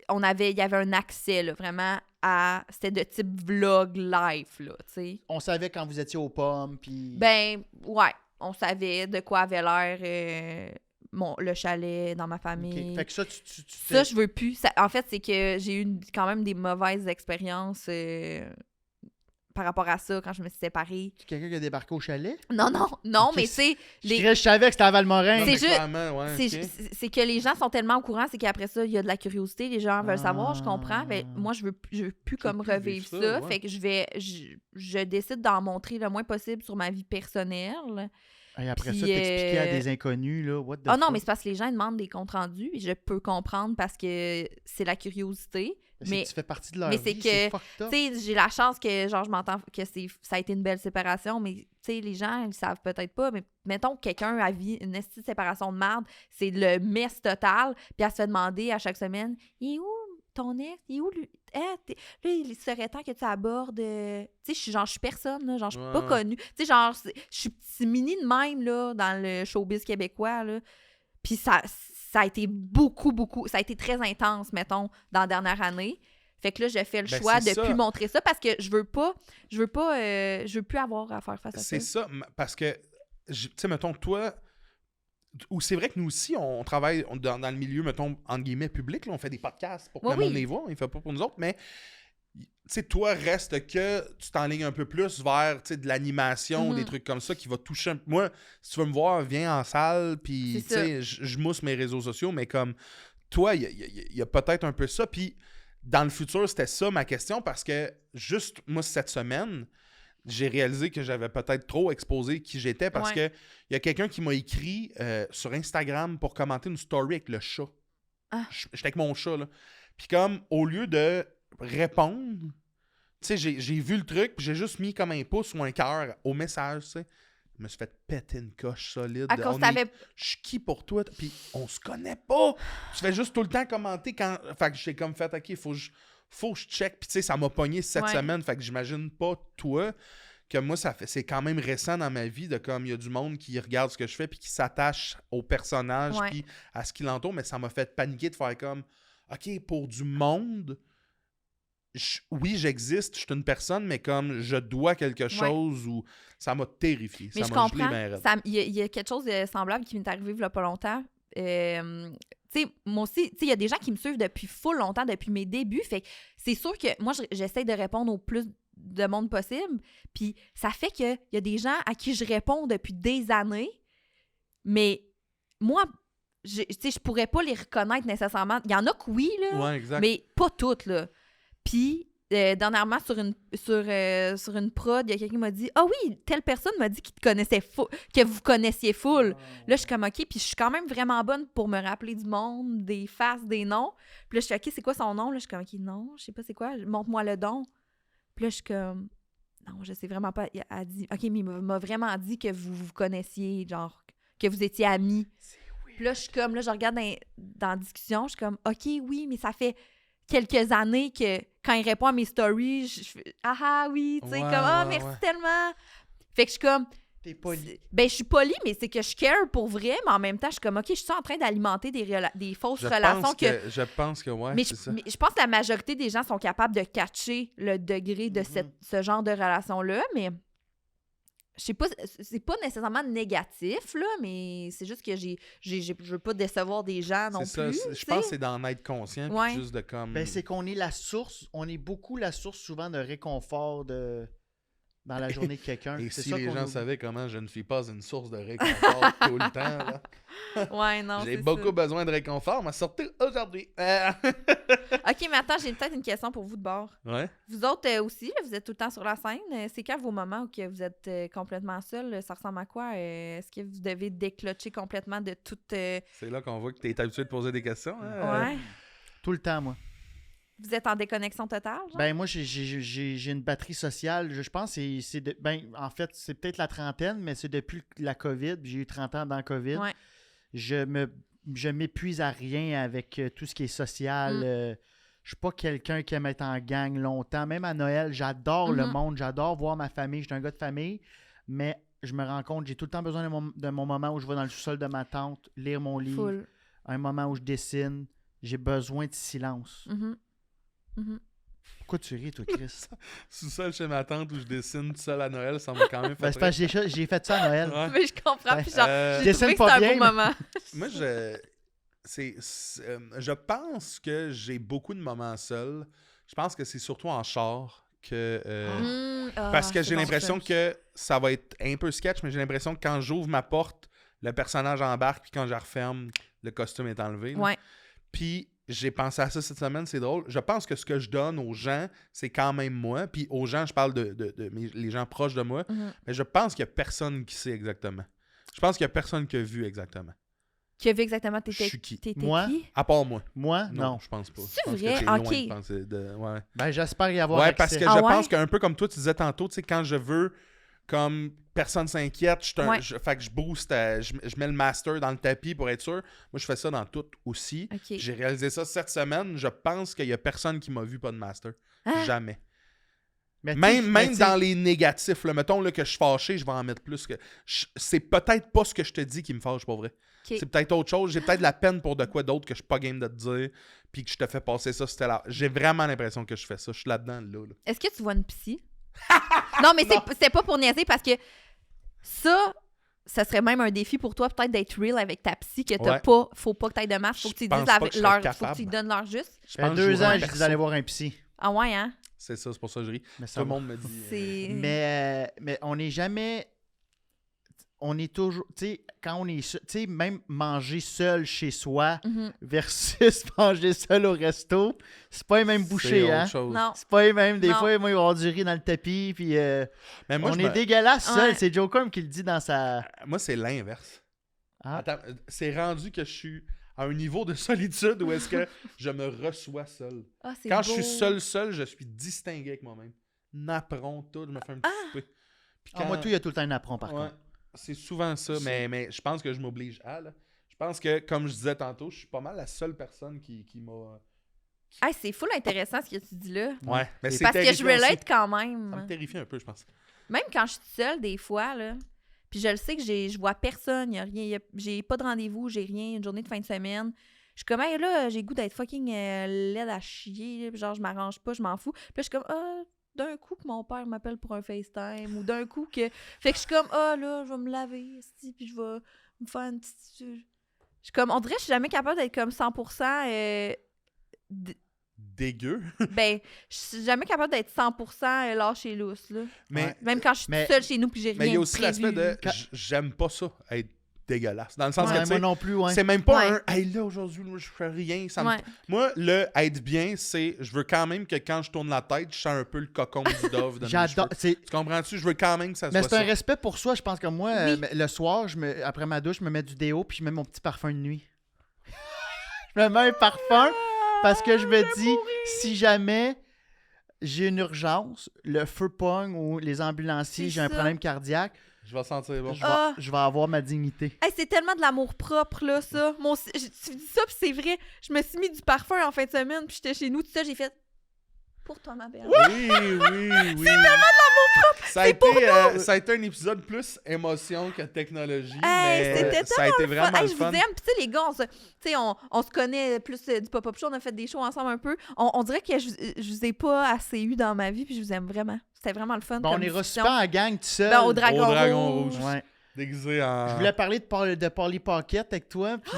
Il y avait un accès, là, vraiment, à... C'était de type vlog live, là, tu sais. On savait quand vous étiez aux pommes, puis... Ben, ouais. On savait de quoi avait l'air le chalet dans ma Ok. famille. Fait que ça, Ça, je veux plus. En fait, c'est que j'ai eu quand même des mauvaises expériences par rapport à ça quand je me suis séparée. C'est quelqu'un qui a débarqué au chalet? Non, Ok, mais tu sais, Je savais que c'était à Valmorin. Non, c'est mais juste- clairement, ouais, c'est ok. c'est que les gens sont tellement au courant, c'est qu'après ça, il y a de la curiosité, les gens veulent savoir, je comprends, Ah. mais moi, je veux plus comme plus revivre vivre ça, ça, ouais. fait que je décide d'en montrer le moins possible sur ma vie personnelle. Et après Puis, ça, t'expliquais à des inconnus, là, what the Ah non, fuck? mais c'est parce que les gens ils demandent des comptes rendus, et je peux comprendre parce que c'est la curiosité. Mais tu fais partie de leur mais vie, c'est que, c'est fucked up. Tu sais, j'ai la chance que, genre, je m'entends que ça a été une belle séparation, mais, tu sais, les gens, ils savent peut-être pas, mais mettons que quelqu'un a vu une esti de séparation de merde, c'est le mess total, puis elle se fait demander à chaque semaine, « Il est où ton ex? Il est où lui? Là, il serait temps que tu abordes... Tu sais, je suis personne, là, genre, je suis pas Ouais. connue. Tu sais, genre, je suis petit mini de même, là, dans le showbiz québécois, là. Puis ça a été beaucoup, ça a été très intense, mettons, dans la dernière année. Fait que là, j'ai fait le Ben, choix de c'est ça. plus montrer ça parce que je veux plus avoir à faire face à ça. C'est ça, parce que, tu sais, mettons, toi, ou c'est vrai que nous aussi, on travaille dans le milieu, mettons, entre guillemets, public, là, on fait des podcasts pour que Oui, le monde oui. les voit, on les fait pas pour nous autres, mais, tu sais, toi, reste que tu t'enlignes un peu plus vers, tu sais, de l'animation, Mhm. des trucs comme ça qui va toucher Moi, si tu veux me voir, viens en salle, puis, tu C'est sais, je mousse mes réseaux sociaux, mais comme, toi, il y a peut-être un peu ça, puis dans le futur, c'était ça ma question, parce que, juste, moi, cette semaine, j'ai réalisé que j'avais peut-être trop exposé qui j'étais parce Ouais. que il y a quelqu'un qui m'a écrit sur Instagram pour commenter une story avec le chat. Ah. J'étais avec mon chat, là. Puis comme, au lieu de répondre, tu sais, j'ai vu le truc, puis j'ai juste mis comme un pouce ou un cœur au message, tu sais. Je me suis fait péter une coche solide. À cause On est- t'avais... Je suis qui pour toi? Puis on se connaît pas. Tu fais juste tout le temps commenter quand... Fait que j'ai comme fait, OK, faut que je check. Puis tu sais, ça m'a pogné cette Ouais. semaine. Fait que j'imagine pas, toi, que moi, c'est quand même récent dans ma vie de comme, il y a du monde qui regarde ce que je fais puis qui s'attache au personnage Ouais. puis à ce qui l'entoure. Mais ça m'a fait paniquer de faire comme, OK, pour du monde... Oui, j'existe, je suis une personne, mais comme je dois quelque chose ou ça m'a terrifié. Mais ça je m'a gelé comprends. ben raide. Il y a quelque chose de semblable qui m'est arrivé il y a pas longtemps. Tu sais, moi aussi, tu sais, il y a des gens qui me suivent depuis full longtemps, depuis mes débuts. Fait que c'est sûr que moi, j'essaie de répondre au plus de monde possible. Puis ça fait qu'il y a des gens à qui je réponds depuis des années, mais moi, tu sais, je pourrais pas les reconnaître nécessairement. Il y en a que oui, là, Ouais, exact. mais pas toutes, là. Puis, dernièrement, sur une prod, il y a quelqu'un qui m'a dit « Ah oui, telle personne m'a dit qu'il te connaissait que vous connaissiez full. » Là, je suis comme « OK », puis je suis quand même vraiment bonne pour me rappeler du monde, des faces, des noms. Puis là, je suis « OK, c'est quoi son nom? » Là, je suis comme « OK, non, je sais pas c'est quoi. Montre-moi le don. » Puis là, je suis comme « Non, je sais vraiment pas. » Elle dit « OK, mais il m'a vraiment dit que vous vous connaissiez, genre, que vous étiez amis. » Puis là, je suis comme, là, je regarde dans la discussion, je suis comme, OK, oui, mais ça fait quelques années que quand il répond à mes stories, je fais, ah oui, tu sais, Ouais, comme, ah, ouais, merci ouais. tellement. Fait que je suis comme, T'es poli. ben, je suis polie, mais c'est que je care pour vrai, mais en même temps, je suis comme, OK, je suis en train d'alimenter des fausses relations Je pense que ouais, mais c'est ça. mais je pense que la majorité des gens sont capables de catcher le degré de ce genre de relation-là, mais je sais pas, c'est pas nécessairement négatif, là, mais c'est juste que je veux pas décevoir des gens non C'est ça, plus. je tu pense que sais. c'est d'en être conscient, puis Ouais. juste de comme... Ben, c'est qu'on est la source, on est beaucoup la source souvent de réconfort dans la journée de quelqu'un. Et C'est si ça les qu'on gens oublie. savaient comment je ne suis pas une source de réconfort tout le temps, là. Ouais, non, J'ai c'est beaucoup ça. besoin de réconfort, mais surtout aujourd'hui. OK, mais attends, j'ai peut-être une question pour vous de bord. Ouais. Vous autres aussi, là, vous êtes tout le temps sur la scène. C'est quand vos moments où que vous êtes complètement seul? Ça ressemble à quoi? Est-ce que vous devez déclocher complètement de toute... C'est là qu'on voit que tu es habitué de poser des questions. Hein? Ouais. Tout le temps, moi. Vous êtes en déconnexion totale, genre? Ben, moi, j'ai une batterie sociale. Je pense que en fait, c'est peut-être la trentaine, mais c'est depuis la COVID. J'ai eu 30 ans dans la COVID. Ouais. Je m'épuise à rien avec tout ce qui est social. Je suis pas quelqu'un qui aime être en gang longtemps. Même à Noël, j'adore le Mhm. monde. J'adore voir ma famille. Je suis un gars de famille. Mais je me rends compte, j'ai tout le temps besoin de mon moment où je vais dans le sous-sol de ma tante, lire mon livre. Full. Un moment où je dessine. J'ai besoin de silence. Mhm. Mhm. Pourquoi tu ris, toi, Chris? Sous-sol chez ma tante où je dessine tout seul à Noël, ça m'a quand même fait Ben, c'est parce que j'ai fait ça à Noël. Ouais. Mais je comprends. Ouais. Puis genre, Euh, j'ai Dessine trouvé que c'était pas un beau bien, mais- moment. Moi, je pense que j'ai beaucoup de moments seuls. Je pense que c'est surtout en char que... parce que c'est j'ai bon, l'impression ça. que ça va être un peu sketch, mais j'ai l'impression que quand j'ouvre ma porte, le personnage embarque, puis quand je la referme, le costume est enlevé. là. Ouais. Puis j'ai pensé à ça cette semaine, c'est drôle. Je pense que ce que je donne aux gens, c'est quand même moi. Puis aux gens, je parle de les gens proches de moi, Mhm. mais je pense qu'il n'y a personne qui sait exactement. Je pense qu'il n'y a personne qui a vu exactement. Qui a vu exactement Je suis qui? t'étais Moi? qui? À part moi. Moi, non. Je pense pas. C'est Je pense vrai? que t'es loin Ok. de penser ouais. Ben, j'espère y avoir Ouais, accès. parce que Ah je ouais? pense qu'un peu comme toi, tu disais tantôt, tu sais, quand je veux, comme personne s'inquiète, Ouais. fait que je booste, je mets le master dans le tapis pour être sûr. Moi, je fais ça dans tout aussi. Ok. J'ai réalisé ça cette semaine. Je pense qu'il y a personne qui m'a vu pas de master. Hein? Jamais. Mais Même tu sais, dans les négatifs, là, mettons là, que je suis fâché, je vais en mettre plus que. C'est peut-être pas ce que je te dis qui me fâche, pour vrai. Ok. C'est peut-être autre chose. J'ai peut-être de la peine pour de quoi d'autre que je suis pas game de te dire, puis que je te fais passer ça, c'était là. J'ai vraiment l'impression que je fais ça. Je suis là-dedans, là. Est-ce que tu vois une psy? Non, mais c'est pas pour niaiser parce que ça serait même un défi pour toi, peut-être d'être real avec ta psy, que t'as Ouais. pas, faut pas que t'ailles de masque, faut Je que tu pense dises pas que je serais faut que capable. tu lui donnes leur juste. Je Ça fait pense que je 2 jouerais ans un que je dis perso. d'aller voir un psy. Ah ouais, hein? C'est ça, c'est pour ça que je ris. Mais Tout ça le va. monde me dit. C'est... Mais on n'est jamais. On est toujours. Tu sais, quand on est. Tu sais, même manger seul chez soi Mhm. versus manger seul au resto, c'est pas les mêmes c'est bouchées, autre hein? chose. Non. C'est pas les mêmes. Des Non. fois, moi, ils vont avoir du riz dans le tapis, puis Mais moi, on je est me- dégueulasse seul. Ouais. C'est Joe Corm qui le dit dans sa. moi, c'est l'inverse. Ah. Attends, c'est rendu que je suis à un niveau de solitude où est-ce que je me reçois seul. Ah, c'est Quand beau. je suis seul, je suis distingué avec moi-même. Napperon, tout, je me fais un petit souper. Puis Ah, moi, tout, il y a tout le temps un apprend, par Ouais, contre. c'est souvent ça, mais je pense que je m'oblige à, là. Je pense que, comme je disais tantôt, je suis pas mal la seule personne qui m'a... Hey, c'est full intéressant ce que tu dis là. Ouais, mais c'est Parce que je terrifiant aussi. relate quand Ça me même. terrifie un peu, je pense. Même quand je suis seule, des fois, là, puis je le sais que je vois personne, y a rien, j'ai pas de rendez-vous, j'ai rien, une journée de fin de semaine. Je suis comme, hey, là, j'ai le goût d'être fucking laide à chier, là, puis genre, je m'arrange pas, je m'en fous. Puis là, je suis comme, ah, d'un coup que mon père m'appelle pour un FaceTime, ou d'un coup que. Fait que je suis comme, ah, là, je vais me laver, esti, puis je vais me faire une petite. Je suis comme, on dirait que je suis jamais capable d'être comme 100%. Dégueu. Ben, je suis jamais capable d'être 100% lâché lousse, là. Mais Ouais. Même quand je suis Mais- toute seule chez nous puis j'ai rien mais il y a aussi prévu. l'aspect de... Quand- J'aime pas ça, être dégueulasse. Dans le sens Ouais, que, tu moi sais, non plus, ouais. c'est même pas Ouais. un « Hey, là, aujourd'hui, moi, je fais rien. » Ça me- Ouais. Moi, le être bien, c'est... Je veux quand même que quand je tourne la tête, je sens un peu le cocon du dove de mes J'adore. cheveux. c'est- Tu comprends-tu? Je veux quand même que ça Mais soit c'est un ça. respect pour soi. Je pense que moi, Oui. le soir, après ma douche, je me mets du déo puis je mets mon petit parfum de nuit. Je me mets un parfum parce que je me dis, si jamais j'ai une urgence, le feu pogne ou les ambulanciers, C'est j'ai un ça. problème cardiaque, Je vais sentir bon. Ah. je vais avoir ma dignité. Hey, c'est tellement de l'amour propre, là, ça. Tu dis ça, puis c'est vrai. Je me suis mis du parfum en fin de semaine, puis j'étais chez nous, tout ça, j'ai fait pour toi, ma belle. Oui, oui, oui. C'est tellement de l'amour propre. Ça a été un épisode plus émotion que technologie, Hey, mais c'était ça a été tellement vraiment Hey, le je fun. vous aime. Puis tu sais, les gars, on se connaît plus du pop-up show, on a fait des shows ensemble un peu. On dirait que je vous ai pas assez eu dans ma vie, puis je vous aime vraiment. C'était vraiment le fun. Bon, on comme est reçu discussion. pas en gang tout seul. Ben, au Dragon, Au Dragon Rouge. Rouge. Ouais. Déguisé en... Je voulais parler de Polly Pocket avec toi puis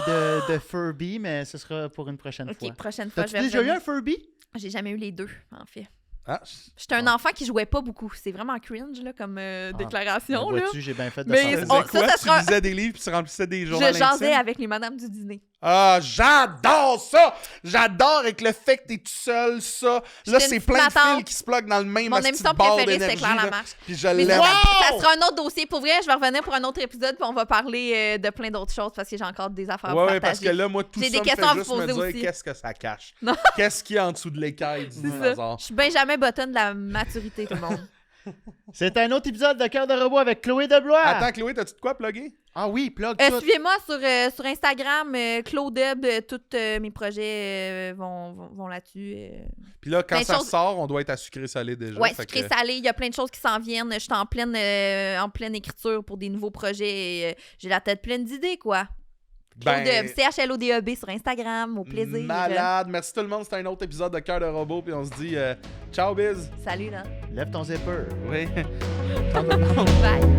de Furby, mais ce sera pour une prochaine fois. Ok, prochaine fois, je T'as-tu vais déjà eu revenir. un Furby? J'ai jamais eu les deux, en fait. Ah, J'étais un enfant qui jouait pas beaucoup. C'est vraiment cringe, là, comme déclaration, là. Vois-tu, j'ai bien fait de Mais tu sortir. faisais on- ça, quoi? ça Tu sera- lisais des livres puis tu remplissais des journaux Je jasais avec les madames du dîner. Ah, j'adore ça! J'adore avec le fait que t'es tout seul, ça. Là, J'étais c'est une plein de petite ma fils qui se pluguent dans le même Mon asti de émission barre préférée, c'était d'énergie, Claire là. Lamarche. Puis je Mais l'aime. ça sera un autre dossier. Pour vrai, je vais revenir pour un autre épisode, puis on va parler de plein d'autres choses parce que j'ai encore des affaires à Ouais, vous ouais, parce partager. que là, moi, tout J'ai ça des me questions à fait vous juste me poser dire aussi. qu'est-ce que ça cache. Non. Qu'est-ce qu'il y a en dessous de l'écaille du C'est ça. dinosaure. Je suis Benjamin Button de la maturité, tout le monde. C'était un autre épisode de Cœur de robot avec Chloé Deblois. Attends, Chloé, t'as-tu de quoi plugger? Ah oui, plug tout. Suivez-moi sur Instagram, Claudeb. Tous mes projets vont là-dessus. Puis là, quand Plein de ça choses- sort, on doit être à sucré-salé déjà. Ouais, fait sucré que- salé, il y a plein de choses qui s'en viennent. Je suis en pleine écriture pour des nouveaux projets. Et, j'ai la tête pleine d'idées, quoi. Ben, CHLODEB sur Instagram, au plaisir. malade. Merci tout le monde. C'était un autre épisode de Cœur de Robot. Puis on se dit ciao, biz. Salut, là. Lève ton zipper. Oui. Ciao tout le monde. Bye.